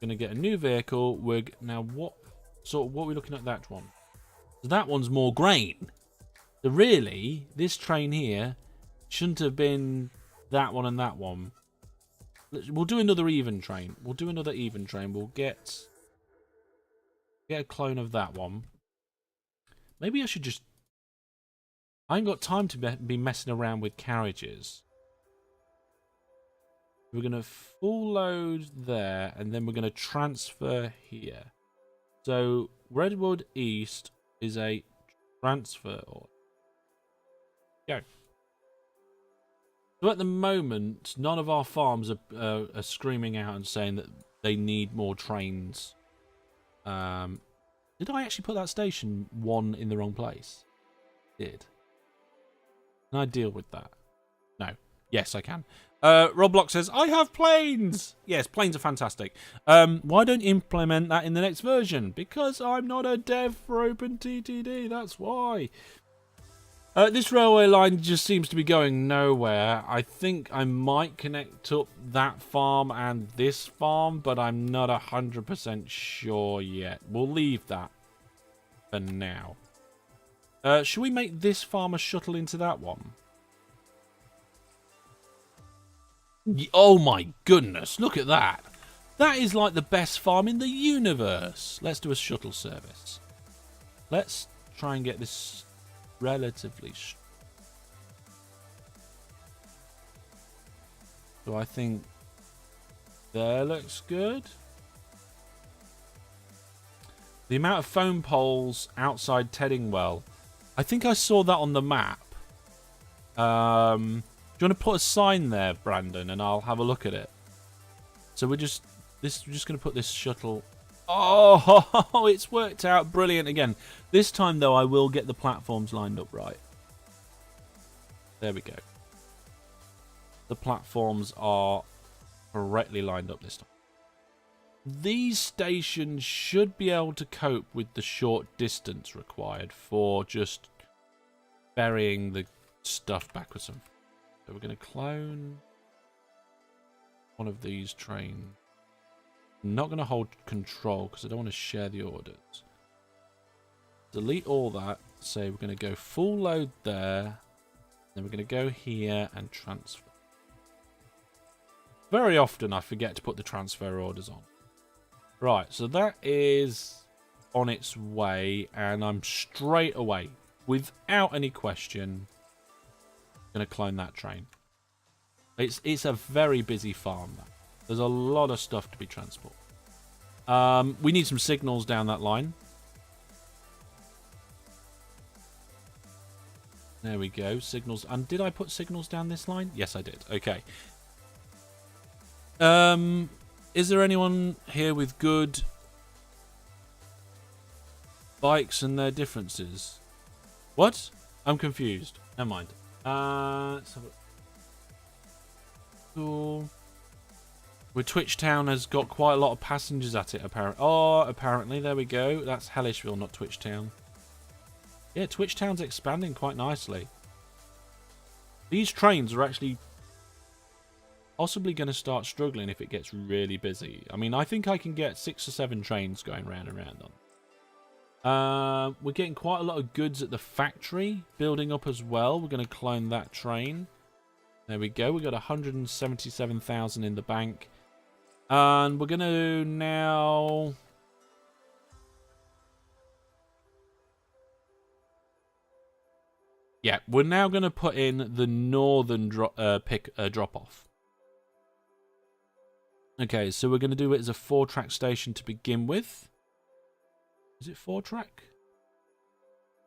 going to get a new vehicle. Now what are we looking at that one? So that one's more grain. So really, this train here shouldn't have been that one and that one. We'll do another even train. We'll get a clone of that one. Maybe I should just... I ain't got time to be messing around with carriages. We're going to full load there, and then we're going to transfer here. So Redwood East is a transfer order. Go. So at the moment, none of our farms are screaming out and saying that they need more trains. Did I actually put that station 1 in the wrong place? Did. Can I deal with that? No. Yes, I can. Roblox says, I have planes! Yes, planes are fantastic. Why don't you implement that in the next version? Because I'm not a dev for OpenTTD, that's why. This railway line just seems to be going nowhere. I think I might connect up that farm and this farm, but I'm not 100% sure yet. We'll leave that for now. Should we make this farm a shuttle into that one? Oh my goodness, look at that. That is like the best farm in the universe. Let's do a shuttle service. Let's try and get this relatively... So I think there looks good. The amount of phone poles outside Teddingwell. I think I saw that on the map. Do you want to put a sign there, Brandon, and I'll have a look at it? So we're just going to put this shuttle. Oh, it's worked out brilliant again. This time, though, I will get the platforms lined up right. There we go. The platforms are correctly lined up this time. These stations should be able to cope with the short distance required for just burying the stuff backwards and forwards. So we're going to clone one of these trains. I'm not going to hold control because I don't want to share the orders. Delete all that. Say we're going to go full load there. Then we're going to go here and transfer. Very often I forget to put the transfer orders on. Right, so that is on its way, and I'm straight away, without any question, going to clone that train. It's a very busy farm. There's a lot of stuff to be transported. We need some signals down that line. There we go, signals. And did I put signals down this line? Yes, I did. Okay. Is there anyone here with good bikes and their differences? What? I'm confused. Never mind. Let's have a... Cool. Well, Twitch Town has got quite a lot of passengers at it, apparently. Oh, apparently. There we go. That's Hellishville, not Twitch Town. Yeah, Twitch Town's expanding quite nicely. These trains are actually possibly going to start struggling if it gets really busy. I mean, I think I can get 6 or 7 trains going round and round on. We're getting quite a lot of goods at the factory building up as well. We're going to clone that train. There we go. We've got 177,000 in the bank. And we're going to now... Yeah, we're now going to put in the northern drop-off. Okay, so we're going to do it as a 4-track station to begin with. Is it 4-track?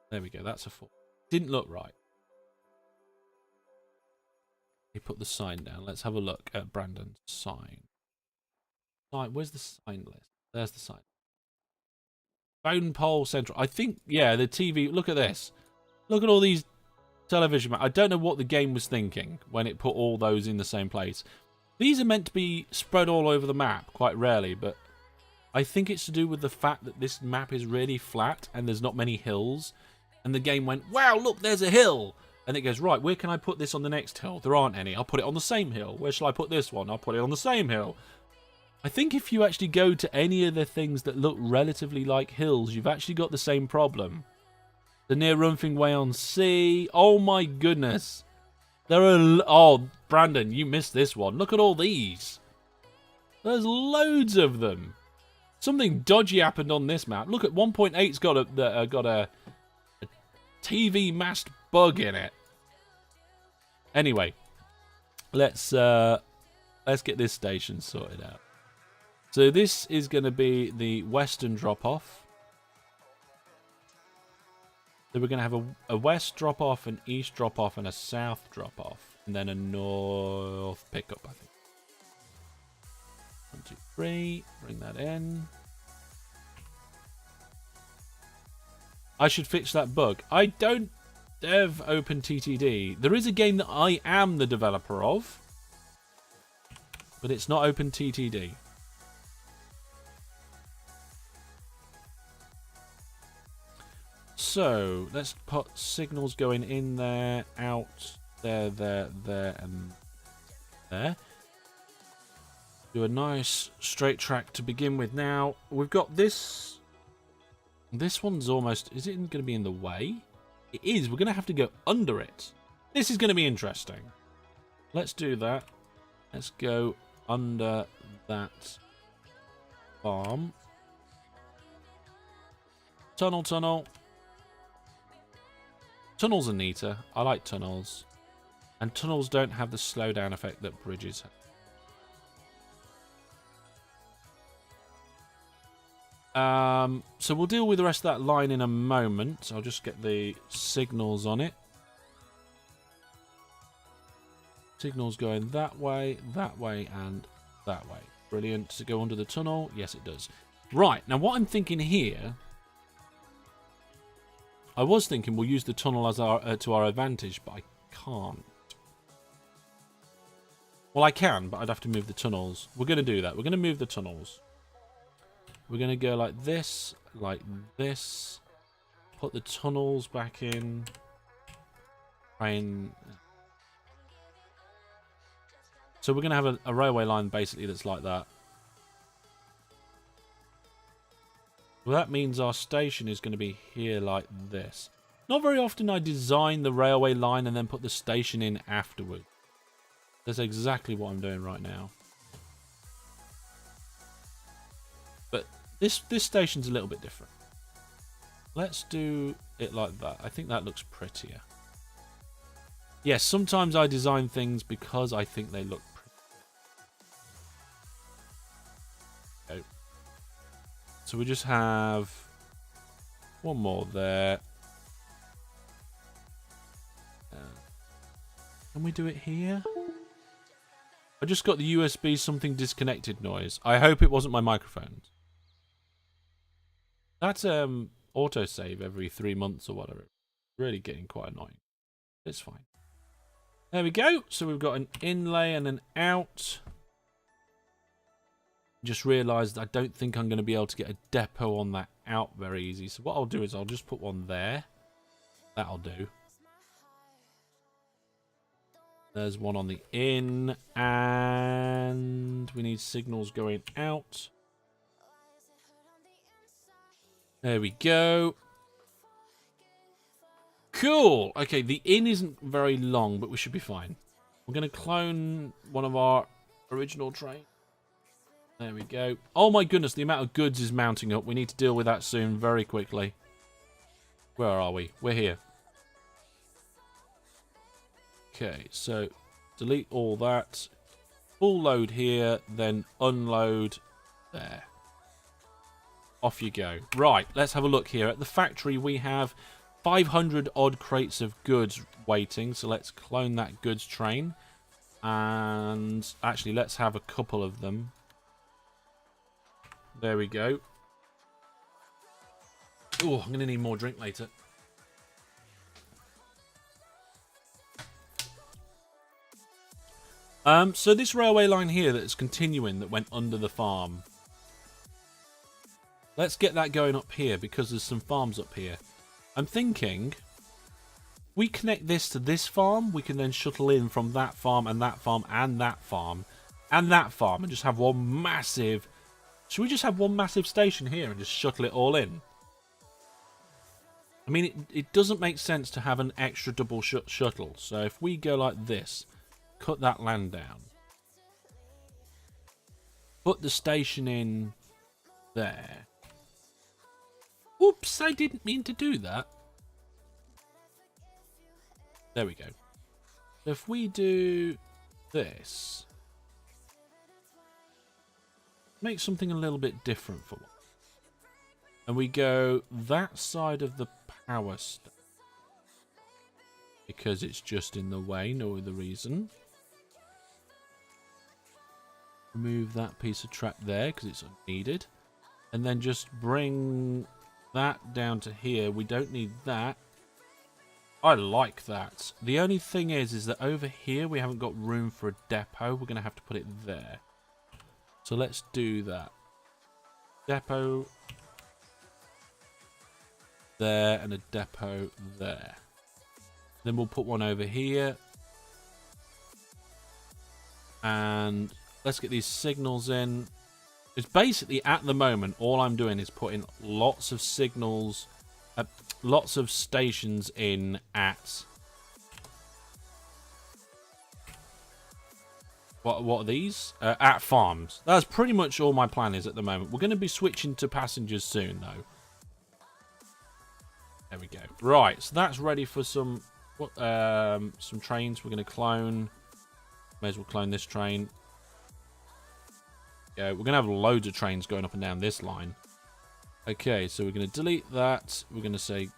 There we go, that's a 4. Didn't look right. He put the sign down. Let's have a look at Brandon's sign. Where's the sign list? There's the sign. Phone pole central. I think, yeah, the TV. Look at this. Look at all these television. I don't know what the game was thinking when it put all those in the same place. These are meant to be spread all over the map, quite rarely, but I think it's to do with the fact that this map is really flat and there's not many hills. And the game went, wow, look, there's a hill. And it goes, right, where can I put this on the next hill? There aren't any. I'll put it on the same hill. Where shall I put this one? I'll put it on the same hill. I think if you actually go to any of the things that look relatively like hills, you've actually got the same problem. The near Runfing Way on Sea. Oh my goodness. There are... Oh, Brandon, you missed this one. Look at all these. There's loads of them. Something dodgy happened on this map. Look at 1.8's got a TV mast bug in it. Anyway, let's get this station sorted out. So this is going to be the western drop-off. So we're going to have a west drop-off, an east drop-off, and a south drop-off. And then a north pickup, I think. 1, 2, 3. Bring that in. I should fix that bug. I don't dev OpenTTD. There is a game that I am the developer of. But it's not OpenTTD. So, let's put signals going in there, out, there, and there. Do a nice straight track to begin with. Now, we've got this. This one's almost... Is it going to be in the way? It is. We're going to have to go under it. This is going to be interesting. Let's do that. Let's go under that farm. Tunnel. Tunnels are neater. I like tunnels. And tunnels don't have the slowdown effect that bridges have. So we'll deal with the rest of that line in a moment. I'll just get the signals on it. Signals going that way, and that way. Brilliant. Does it go under the tunnel? Yes, it does. Right. Now, what I'm thinking here... I was thinking we'll use the tunnel as to our advantage, but I can't. Well, I can, but I'd have to move the tunnels. We're going to do that. We're going to move the tunnels. We're going to go like this, put the tunnels back in, so we're going to have a railway line basically that's like that. Well, that means our station is going to be here like this. Not very often I design the railway line and then put the station in afterward. That's exactly what I'm doing right now. But this station's a little bit different. Let's do it like that. I think that looks prettier. Yes, sometimes I design things because I think they look pretty. Okay. So we just have one more there. Can we do it here? I just got the USB something disconnected noise. I hope it wasn't my microphone. That's autosave every 3 months or whatever. Really getting quite annoying. It's fine. There we go. So we've got an inlay and an out. Just realised I don't think I'm going to be able to get a depot on that out very easy. So what I'll do is I'll just put one there. That'll do. There's one on the in. And we need signals going out. There we go. Cool. Okay, the in isn't very long, but we should be fine. We're going to clone one of our original trains. There we go. Oh my goodness, the amount of goods is mounting up. We need to deal with that soon, very quickly. Where are we? We're here. Okay, so delete all that. Full load here, then unload there. Off you go. Right, let's have a look here. At the factory, we have 500 odd crates of goods waiting. So let's clone that goods train. And actually, let's have a couple of them. There we go. Oh, I'm going to need more drink later. So this railway line here that's continuing that went under the farm. Let's get that going up here because there's some farms up here. I'm thinking we connect this to this farm. We can then shuttle in from that farm and that farm and that farm and that farm and just have one massive... Should we just have one massive station here and just shuttle it all in? I mean, it doesn't make sense to have an extra double shuttle. So if we go like this, cut that land down. Put the station in there. Oops, I didn't mean to do that. There we go. So if we do this... Make something a little bit different for one. And we go that side of the power station. Because it's just in the way, no other reason. Remove that piece of track there because it's unneeded. And then just bring that down to here. We don't need that. I like that. The only thing is that over here we haven't got room for a depot. We're going to have to put it there. So let's do that. Depot there and a depot there. Then we'll put one over here. And let's get these signals in. It's basically at the moment all I'm doing is putting lots of signals, lots of stations in at... What are these? At farms. That's pretty much all my plan is at the moment. We're going to be switching to passengers soon, though. There we go. Right, so that's ready for some trains. We're going to clone. May as well clone this train. Yeah, we're going to have loads of trains going up and down this line. Okay, so we're going to delete that. We're going to say...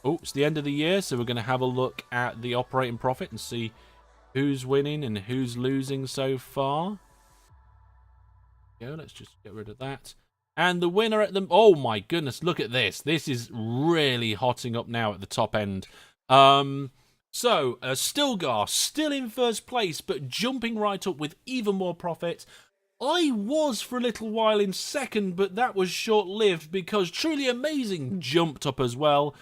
Oh, it's the end of the year, so we're going to have a look at the operating profit and see... who's winning and who's losing so far. Yeah, let's just get rid of that. And the winner at the... Oh my goodness, look at this. This is really hotting up now at the top end. Stilgar still in first place, but jumping right up with even more profit. I was for a little while in second, but that was short-lived because Truly Amazing jumped up as well.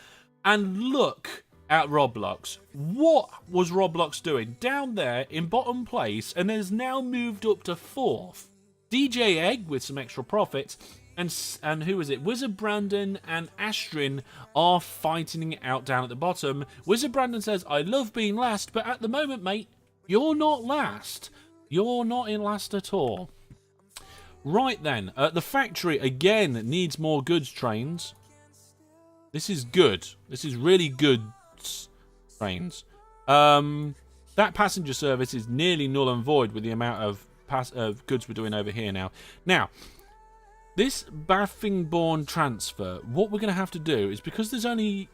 And look... at Roblox. What was Roblox doing? Down there in bottom place and has now moved up to fourth. DJ Egg with some extra profit and who is it? Wizard Brandon and Astrin are fighting it out down at the bottom. Wizard Brandon says, I love being last, but at the moment, mate, you're not last. You're not in last at all. Right then, the factory again needs more goods trains. This is good. This is really good. Trains. That passenger service is nearly null and void with the amount of goods we're doing over here now. Now, this Baffingbourne transfer, what we're going to have to do is because there's only...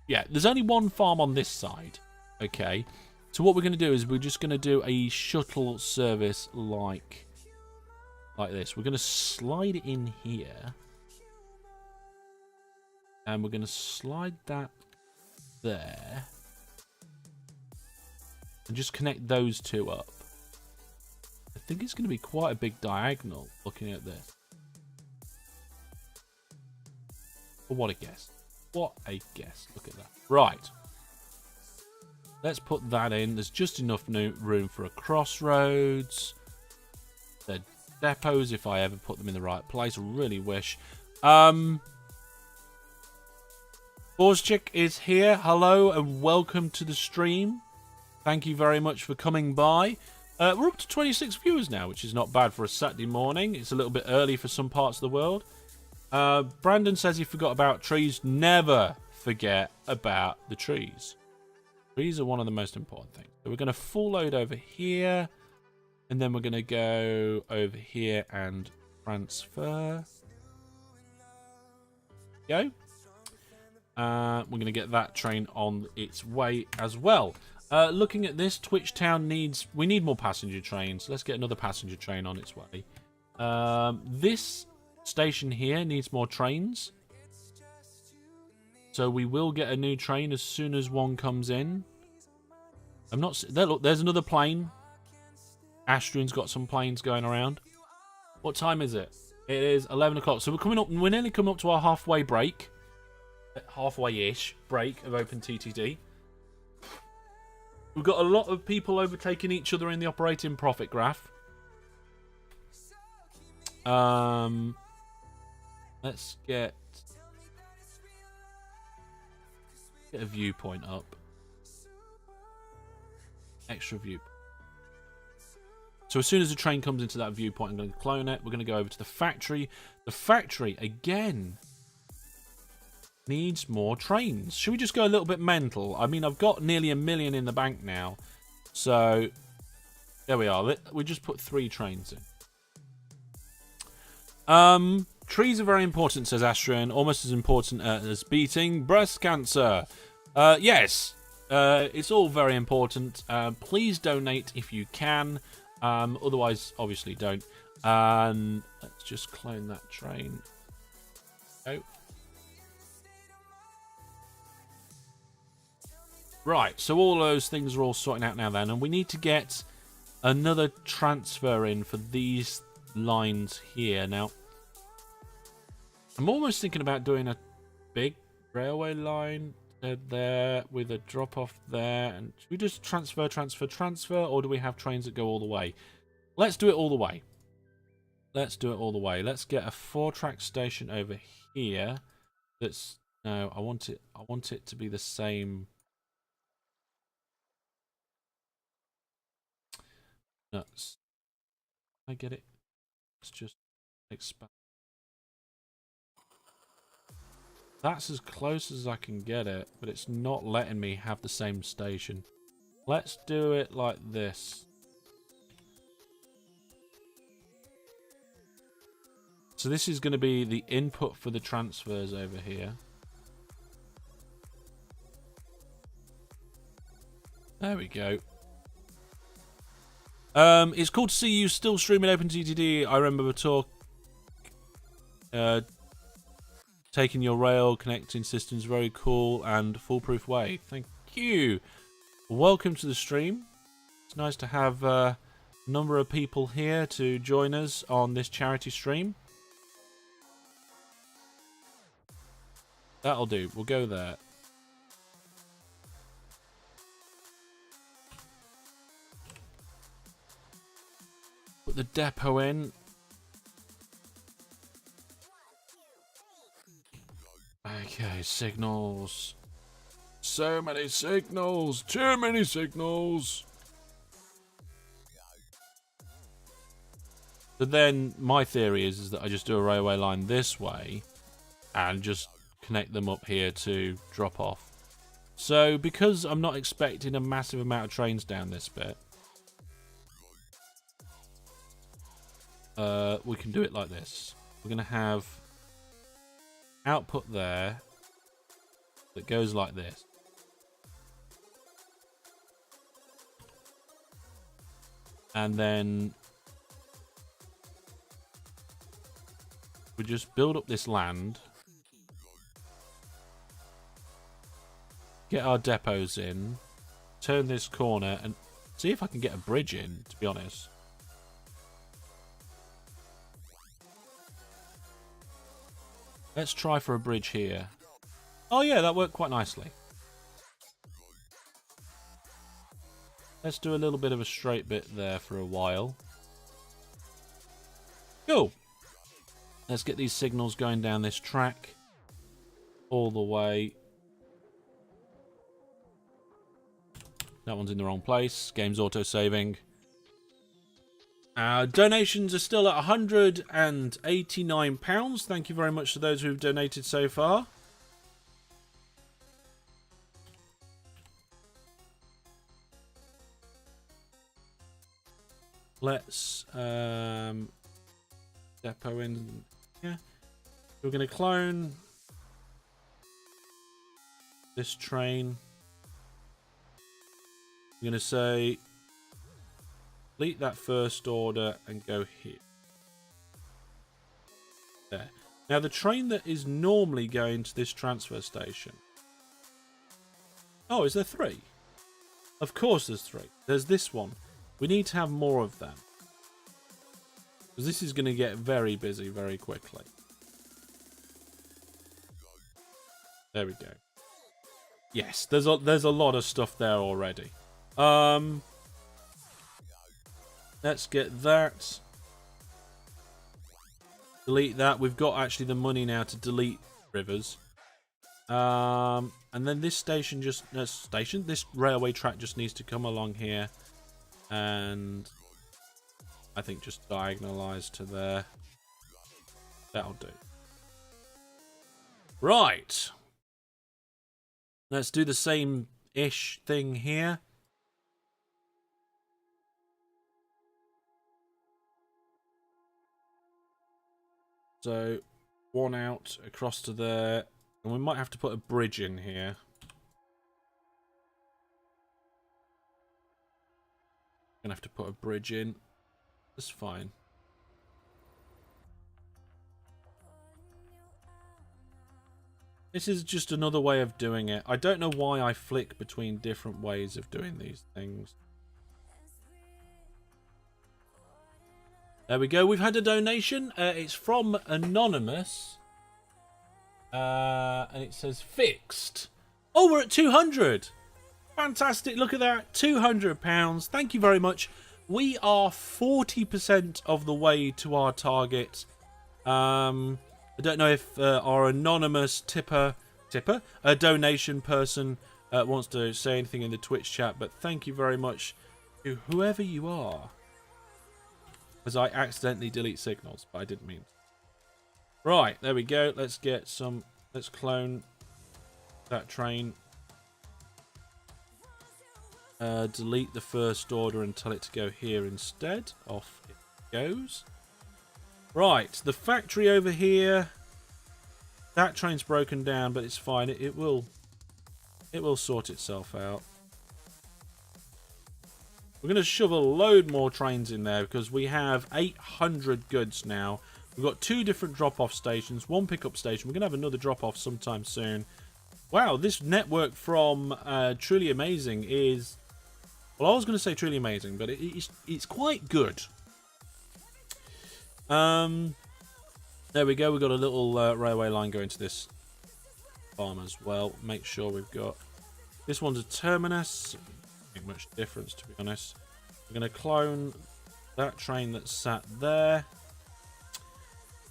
there's only one farm on this side. Okay. So what we're going to do is we're just going to do a shuttle service like this. We're going to slide it in here. And we're going to slide that there. And just connect those two up. I think it's going to be quite a big diagonal looking at this. But what a guess. What a guess. Look at that. Right. Let's put that in. There's just enough room for a crossroads. They're depots if I ever put them in the right place. I really wish. Borzchik is here. Hello and welcome to the stream. Thank you very much for coming by. We're up to 26 viewers now, which is not bad for a Saturday morning. It's a little bit early for some parts of the world. Brandon says he forgot about trees. Never forget about the trees. Trees are one of the most important things. So we're going to full load over here. And then we're going to go over here and transfer. Go. We're going to get that train on its way as well. Looking at this, Twitchtown we need more passenger trains. Let's get another passenger train on its way. This station here needs more trains. So we will get a new train as soon as one comes in. Look, there's another plane. Astrian's got some planes going around. What time is it? It is 11 o'clock. So we're nearly coming up to our halfway break. Halfway-ish break of OpenTTD. We've got a lot of people overtaking each other in the operating profit graph. Let's get a viewpoint up. Extra viewpoint. So as soon as the train comes into that viewpoint, I'm going to clone it. We're going to go over to the factory. The factory, again, needs more trains. Should we just go a little bit mental? I mean, I've got nearly 1 million in the bank now. So, there we are. We just put 3 trains in. Trees are very important, says Astrian. Almost as important as beating breast cancer. Yes, it's all very important. Please donate if you can. Otherwise, obviously, don't. Let's just clone that train. Oh. Right, so all those things are all sorting out now then, and we need to get another transfer in for these lines here. Now, I'm almost thinking about doing a big railway line there with a drop-off there. And should we just transfer, or do we have trains that go all the way? Let's do it all the way. Let's do it all the way. Let's get a 4-track station over here. No, I want it to be the same. Nuts. I get it. Let's just expand. That's as close as I can get it, but it's not letting me have the same station. Let's do it like this. So this is going to be the input for the transfers over here. There we go. It's cool to see you still streaming OpenTTD. I remember taking your rail connecting systems, very cool and foolproof way. Thank you. Welcome to the stream. It's nice to have a number of people here to join us on this charity stream. That'll do. We'll go there. Put the depot in. Okay, signals. So many signals. Too many signals. But then my theory is that I just do a railway line this way and just connect them up here to drop off. So because I'm not expecting a massive amount of trains down this bit, we can do it like this. We're going to have output there that goes like this. And then we just build up this land. get our depots in, turn this corner, and see if I can get a bridge in, to be honest. Let's try for a bridge here. Oh yeah, that worked quite nicely. Let's do a little bit of a straight bit there for a while. Cool. Let's get these signals going down this track all the way. That one's in the wrong place. Game's auto-saving. Donations are still at £189. Thank you very much to those who've donated so far. Let's depot in. Yeah, we're going to clone this train. I'm going to say delete that first order and go here. There. Now the train that is normally going to this transfer station. Oh, is there 3? Of course there's 3. There's this one. We need to have more of them. Because this is going to get very busy very quickly. There we go. Yes, there's a lot of stuff there already. Let's get that. Delete that. We've got actually the money now to delete rivers. And then this station just... this railway track just needs to come along here. And I think just diagonalize to there. That'll do. Right. Let's do the same-ish thing here. So, one out across to there. And we might have to put a bridge in here. Gonna have to put a bridge in. That's fine. This is just another way of doing it. I don't know why I flick between different ways of doing these things. There we go. We've had a donation. It's from Anonymous. And it says fixed. Oh, we're at 200. Fantastic. Look at that. £200. Thank you very much. We are 40% of the way to our target. I don't know if our anonymous tipper, a donation person wants to say anything in the Twitch chat, but thank you very much to whoever you are. As I accidentally delete signals, but I didn't mean to. Right, there we go. Let's get some... Let's clone that train. Delete the first order and tell it to go here instead. Off it goes. Right, the factory over here. That train's broken down, but it's fine. It will sort itself out. We're going to shove a load more trains in there because we have 800 goods now. We've got 2 different drop-off stations, 1 pickup station. We're going to have another drop-off sometime soon. Wow, this network from Truly Amazing is... Well, I was going to say truly amazing, but it's quite good. There we go. We've got a little railway line going to this farm as well. Make sure we've got... This one's a terminus. Not much difference, to be honest. We're going to clone that train that's sat there.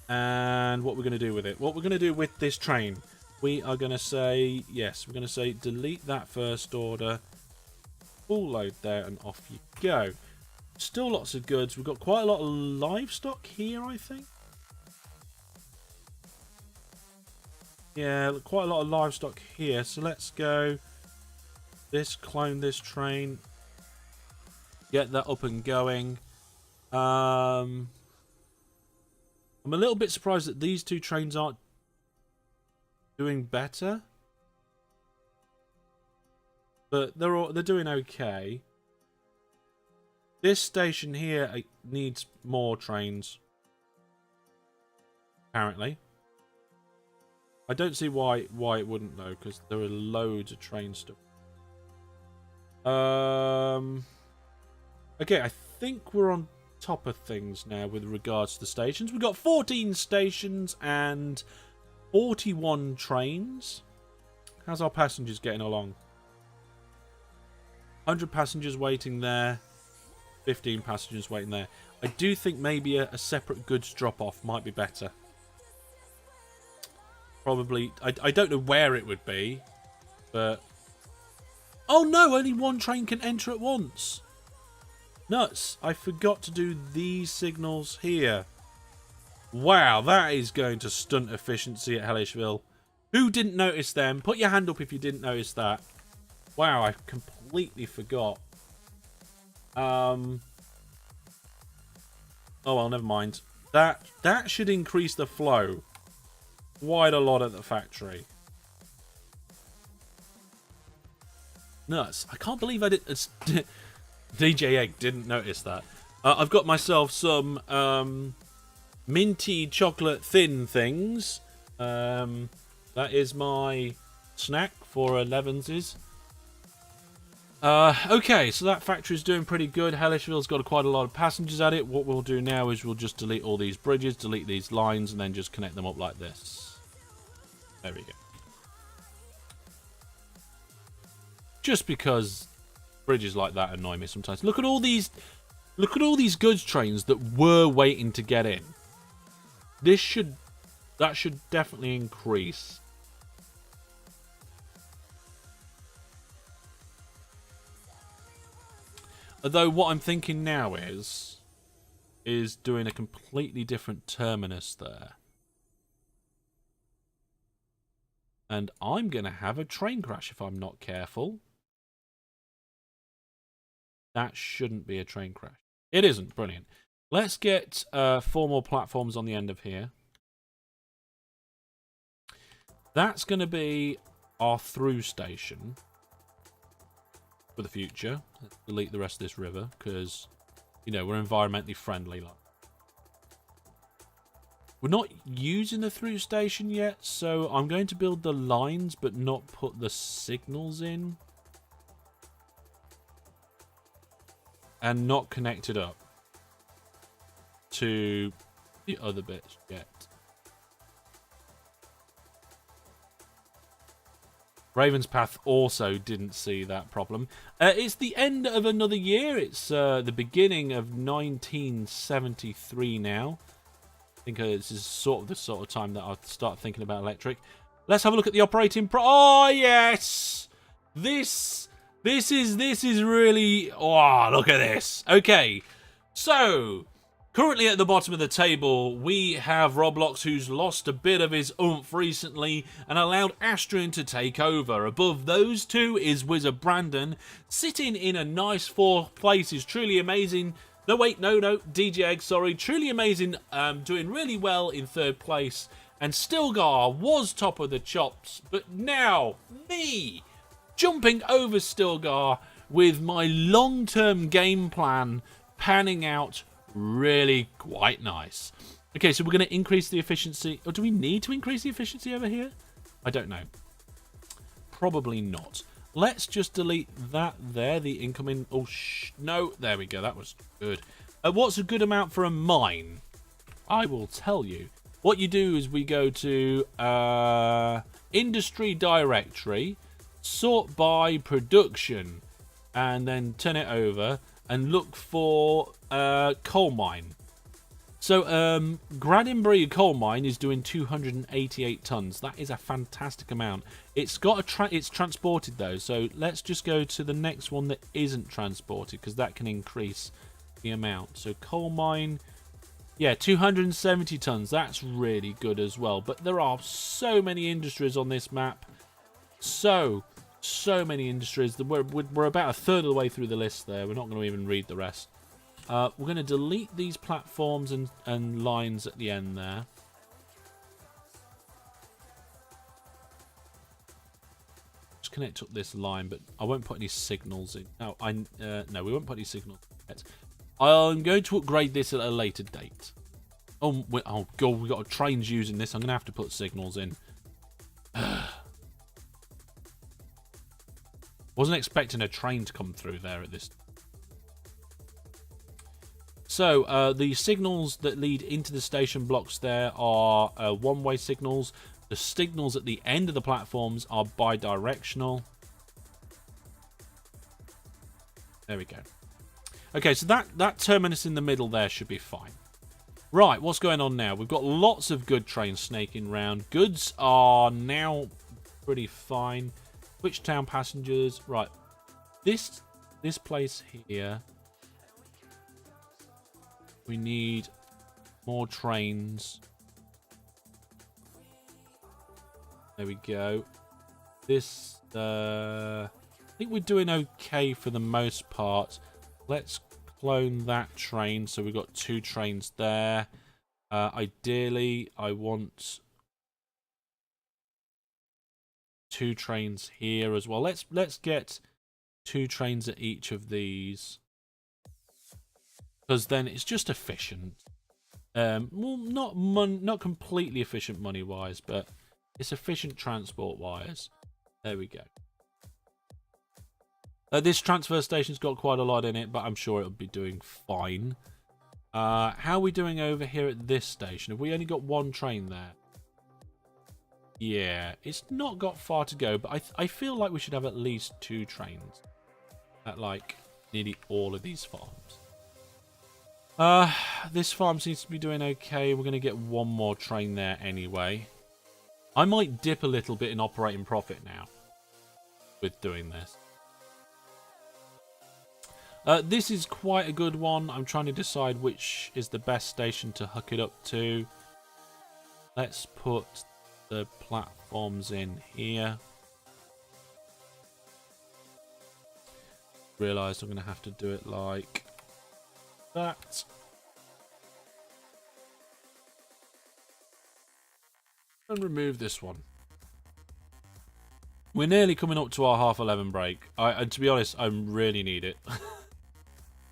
And what we're going to do with it. What we're going to do with this train. We are going to say... Yes, we're going to say delete that first order. Full load there and off you go. Still lots of goods. We've got quite a lot of livestock here, I think. Yeah, quite a lot of livestock here. So let's go. Clone this train. Get that up and going. I'm a little bit surprised that these 2 trains aren't doing better. But they're doing okay. This station here needs more trains. Apparently. I don't see why it wouldn't though, because there are loads of train stuff. Okay, I think we're on top of things now with regards to the stations. We've got 14 stations and 41 trains. How's our passengers getting along? 100 passengers waiting there. 15 passengers waiting there. I do think maybe a separate goods drop-off might be better. Probably. I don't know where it would be, but... Oh no, only one train can enter at once. Nuts. I forgot to do these signals here. Wow, that is going to stunt efficiency at Hellishville. Who didn't notice them? Put your hand up if you didn't notice that. Wow, I completely forgot. Oh well, never mind. That should increase the flow quite a lot at the factory. Nuts. I can't believe I did. DJ Egg didn't notice that. I've got myself some minty chocolate thin things. That is my snack for 11s. Okay, so that factory's doing pretty good. Hellishville's got quite a lot of passengers at it. What we'll do now is we'll just delete all these bridges, delete these lines, and then just connect them up like this. There we go. Just because bridges like that annoy me sometimes. Look at all these goods trains that were waiting to get in. That should definitely increase. Although what I'm thinking now is doing a completely different terminus there. And I'm going to have a train crash if I'm not careful. That shouldn't be a train crash. It isn't. Brilliant. Let's get 4 more platforms on the end of here. That's going to be our through station for the future. Let's delete the rest of this river because, you know, we're environmentally friendly. Like. We're not using the through station yet, so I'm going to build the lines but not put the signals in. And not connect it up to the other bits yet. Raven's Path also didn't see that problem. It's the end of another year. It's the beginning of 1973 now. I think this is the sort of time that I'll start thinking about electric. Let's have a look at the operating oh yes, this is really. Oh, look at this. Okay, so currently at the bottom of the table, we have Roblox, who's lost a bit of his oomph recently and allowed Astrian to take over. Above those two is Wizard Brandon, sitting in a nice 4th place. Is truly amazing. No, wait, no, DJ Egg, sorry. Truly amazing, doing really well in 3rd place. And Stilgar was top of the chops, but now me jumping over Stilgar with my long-term game plan panning out really quite nice. Okay, so we're going to increase the efficiency. Or do we need to increase the efficiency over here? I don't know. Probably not. Let's just delete that there, the incoming. Oh, no, there we go. That was good. What's a good amount for a mine? I will tell you. What you do is we go to industry directory, sort by production, and then turn it over and look for coal mine. So Gradinbury coal mine is doing 288 tons. That is a fantastic amount. It's got it's transported though. So let's just go to the next one that isn't transported because that can increase the amount. So coal mine, yeah, 270 tons. That's really good as well. But there are so many industries on this map. So many industries. We're about a third of the way through the list there. We're not going to even read the rest. We're going to delete these platforms and lines at the end there. Just connect up this line, but I won't put any signals in. No, no, we won't put any signals yet. I'm going to upgrade this at a later date. Oh God, we've got trains using this. I'm going to have to put signals in. Wasn't expecting a train to come through there at this. So, the signals that lead into the station blocks there are one-way signals. The signals at the end of the platforms are bi-directional. There we go. Okay, so that terminus in the middle there should be fine. Right, what's going on now? We've got lots of good trains snaking round. Goods are now pretty fine. Which town passengers? Right, this place here. We need more trains. There we go. This, I think we're doing okay for the most part. Let's clone that train. So we've got 2 trains there. Ideally, I want 2 trains here as well. Let's get 2 trains at each of these, because then it's just efficient. Well, not completely efficient money wise, but it's efficient transport wise. There we go. This transfer station's got quite a lot in it, but I'm sure it'll be doing fine. How are we doing over here at this station? Have we only got 1 train there? Yeah, it's not got far to go, but I feel like we should have at least 2 trains at like nearly all of these farms. This farm seems to be doing okay. We're going to get 1 more train there anyway. I might dip a little bit in operating profit now with doing this. This is quite a good one. I'm trying to decide which is the best station to hook it up to. Let's put the platforms in here. Realised I'm going to have to do it like that. And remove this one. We're nearly coming up to our 11:30 break. And to be honest, I really need it.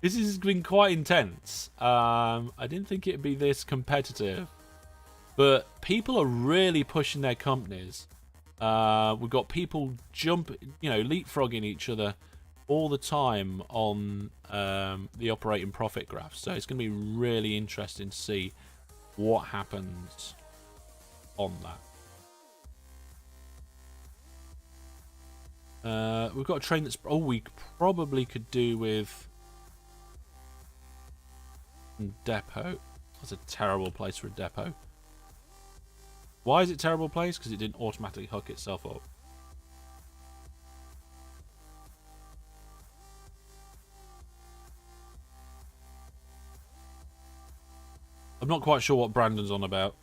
This has been quite intense. I didn't think it'd be this competitive, but people are really pushing their companies. We've got people leapfrogging each other all the time on the operating profit graph. So it's going to be really interesting to see what happens on that. We've got a train that's... Oh, we probably could do with... depot. That's a terrible place for a depot. Why is it a terrible place? Because it didn't automatically hook itself up. I'm not quite sure what Brandon's on about.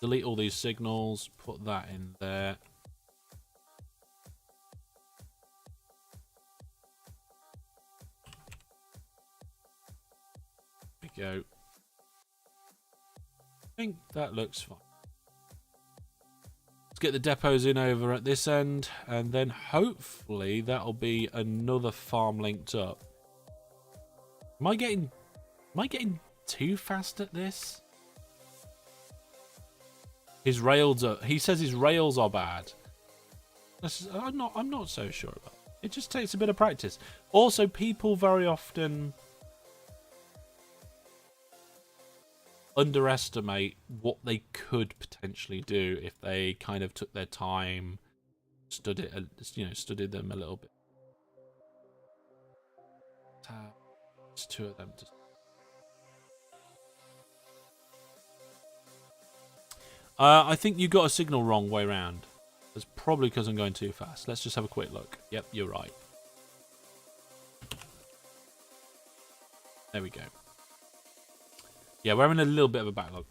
Delete all these signals. Put that in there. There we go. I think that looks fine. Let's get the depots in over at this end, and then hopefully that'll be another farm linked up. Am I getting too fast at this? His rails are... He says his rails are bad. I'm not so sure about it. It just takes a bit of practice. Also, people very often underestimate what they could potentially do if they kind of took their time, studied them a little bit. It's 2 of them. I think you got a signal wrong way round. That's probably because I'm going too fast. Let's just have a quick look. Yep, you're right. There we go. Yeah, we're having a little bit of a backlog.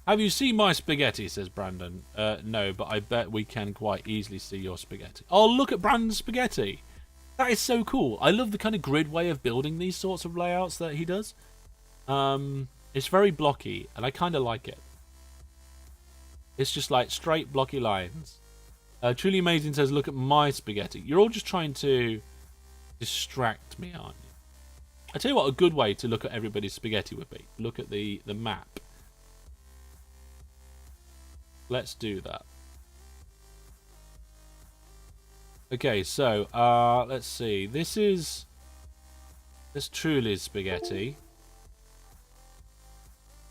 Have you seen my spaghetti, says Brandon. No, but I bet we can quite easily see your spaghetti. Oh, look at Brandon's spaghetti. That is so cool. I love the kind of grid way of building these sorts of layouts that he does. It's very blocky, and I kind of like it. It's just like straight blocky lines. Truly Amazing says, look at my spaghetti. You're all just trying to distract me, aren't you? I tell you what, a good way to look at everybody's spaghetti would be. Look at the map. let's do that. Okay, so let's see. This truly is spaghetti.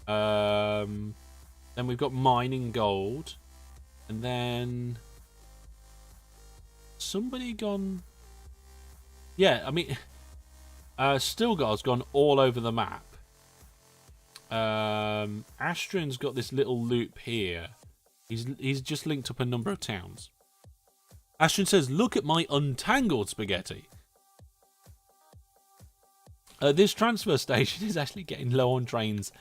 Then we've got mining gold, and then somebody gone. Yeah, I mean, Stilgar's gone all over the map. Astron's got this little loop here. He's just linked up a number of towns. Astron says, "Look at my untangled spaghetti." This transfer station is actually getting low on trains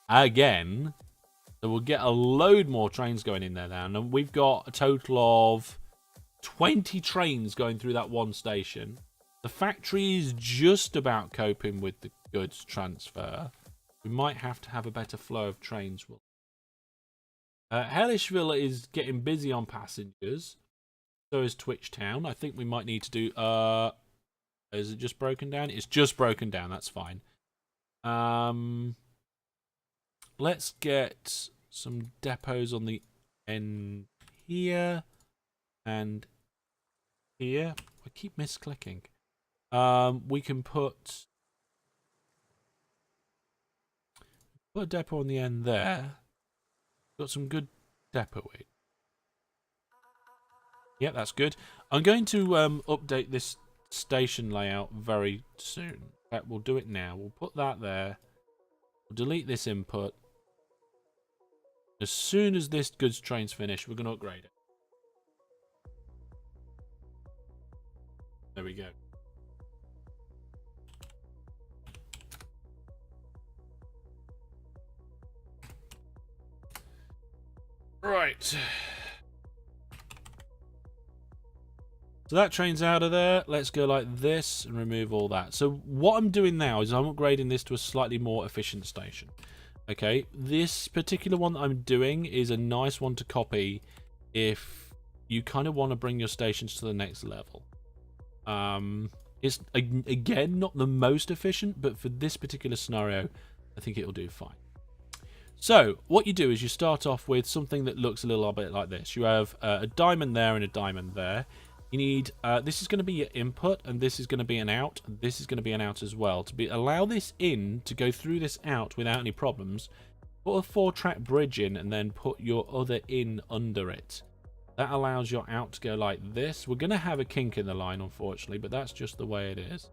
again, so we'll get a load more trains going in there now. And we've got a total of 20 trains going through that one station. The factory is just about coping with the goods transfer. We might have to have a better flow of trains. Hellishville is getting busy on passengers. So is Twitch Town. I think we might need to do... is it just broken down? It's just broken down. That's fine. Let's get some depots on the end here and here. I keep misclicking. We can put a depot on the end there. Got some good depot weight. Yep, that's good. I'm going to update this station layout very soon. In fact, we'll do it now. We'll put that there. We'll delete this input. As soon as this goods train's finished, we're going to upgrade it. There we go. Right. So that train's out of there. Let's go like this and remove all that. So what I'm doing now is I'm upgrading this to a slightly more efficient station. Okay, this particular one that I'm doing is a nice one to copy if you kind of want to bring your stations to the next level. It's, again, not the most efficient, but for this particular scenario, I think it'll do fine. So what you do is you start off with something that looks a little bit like this. You have a diamond there and a diamond there. You need, this is going to be your input, and this is going to be an out, and this is going to be an out as well. To allow this in to go through this out without any problems, put a 4-track bridge in and then put your other in under it. That allows your out to go like this. We're going to have a kink in the line, unfortunately, but that's just the way it is.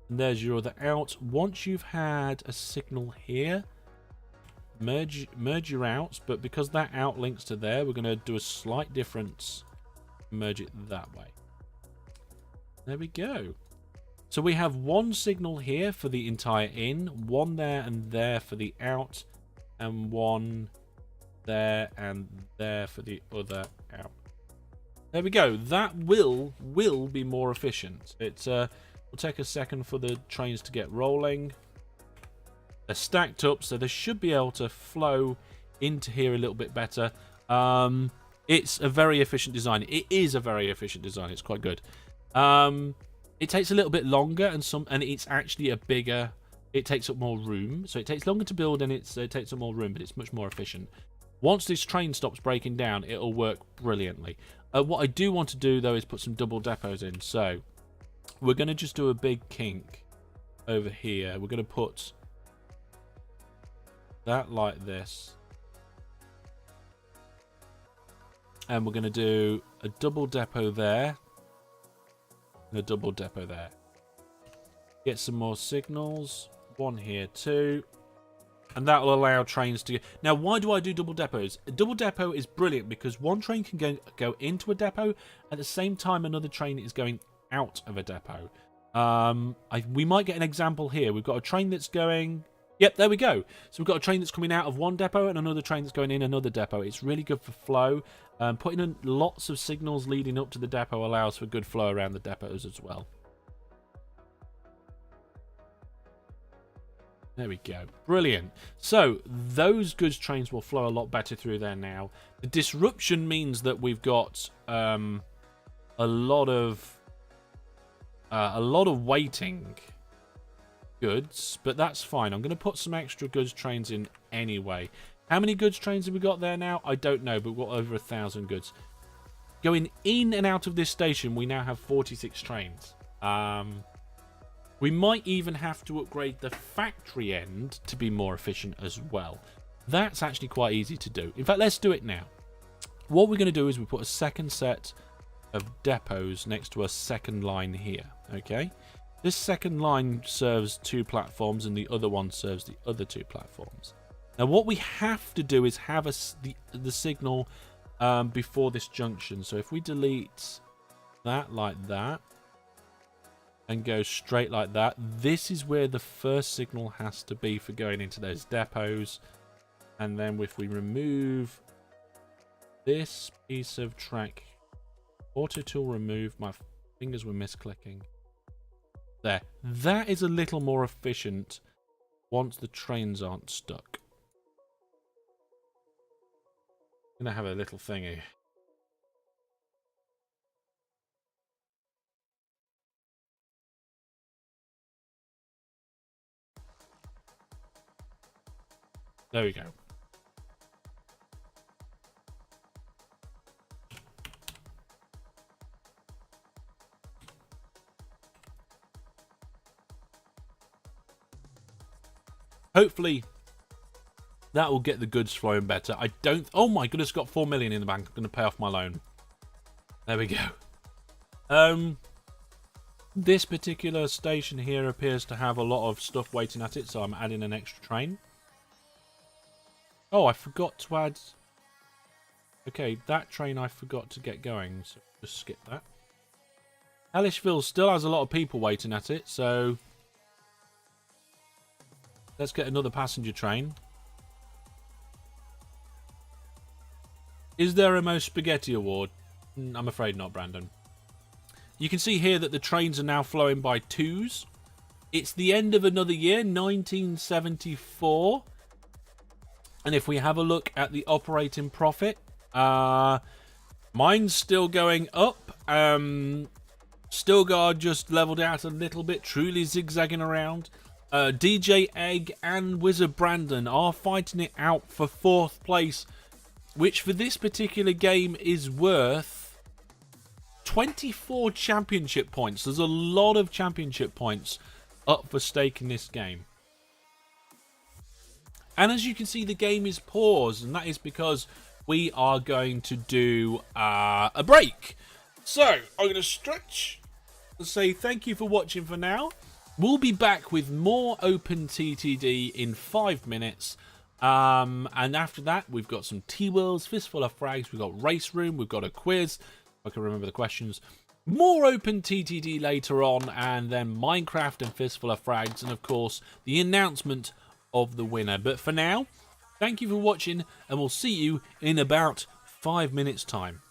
And there's your other out. Once you've had a signal here, merge your outs, but because that out links to there, we're going to do a slight difference. Merge it that way. There we go. So we have one signal here for the entire in, one there and there for the out, and one there and there for the other out. There we go. That will be more efficient. It will take a second for the trains to get rolling. They're stacked up, so they should be able to flow into here a little bit better. It's a very efficient design. It is a very efficient design. It's quite good. It takes a little bit longer, and it's actually a bigger. It takes up more room, so it takes longer to build, and it takes up more room, but it's much more efficient. Once this train stops breaking down, it'll work brilliantly. What I do want to do though is put some double depots in. So we're going to just do a big kink over here. We're going to put that like this. And we're going to do a double depot there. And a double depot there. Get some more signals. One here too. And that will allow trains to... Now, why do I do double depots? A double depot is brilliant because one train can go into a depot at the same time another train is going out of a depot. We might get an example here. We've got a train that's going... Yep, there we go. So we've got a train that's coming out of one depot and another train that's going in another depot. It's really good for flow. Putting in lots of signals leading up to the depot allows for good flow around the depots as well. There we go. Brilliant. So those goods trains will flow a lot better through there now. The disruption means that we've got a lot of waiting goods, but that's fine. I'm going to put some extra goods trains in anyway. How many goods trains have we got there now? I don't know, but we've got over 1,000 goods. Going in and out of this station, we now have 46 trains. We might even have to upgrade the factory end to be more efficient as well. That's actually quite easy to do. In fact, let's do it now. What we're going to do is we put a second set of depots next to a second line here. Okay, this second line serves 2 platforms and the other one serves the other 2 platforms. Now what we have to do is have the signal before this junction. So if we delete that like that and go straight like that, this is where the first signal has to be for going into those depots. And then if we remove this piece of track, auto tool remove, my fingers were misclicking. There. That is a little more efficient once the trains aren't stuck. I'm going to have a little thingy. There we go. Hopefully that will get the goods flowing better. I don't... Oh my goodness, got 4 million in the bank. I'm going to pay off my loan. There we go. This particular station here appears to have a lot of stuff waiting at it, so I'm adding an extra train. Oh, I forgot to add... Okay, that train I forgot to get going, so just skip that. Hellishville still has a lot of people waiting at it, so... Let's get another passenger train. Is there a Most Spaghetti award? I'm afraid not, Brandon. You can see here that the trains are now flowing by 2s. It's the end of another year, 1974. And if we have a look at the operating profit, mine's still going up. Stilgard just leveled out a little bit, truly zigzagging around. DJ Egg and Wizard Brandon are fighting it out for 4th place, which for this particular game is worth 24 championship points. There's a lot of championship points up for stake in this game. And as you can see, the game is paused, and that is because we are going to do a break. So I'm going to stretch and say thank you for watching for now. We'll be back with more Open TTD in 5 minutes. And after that, we've got some T-Worlds, Fistful of Frags, we've got Race Room, we've got a quiz, if I can remember the questions. More Open TTD later on, and then Minecraft and Fistful of Frags, and of course, the announcement of the winner. But for now, thank you for watching, and we'll see you in about 5 minutes' time.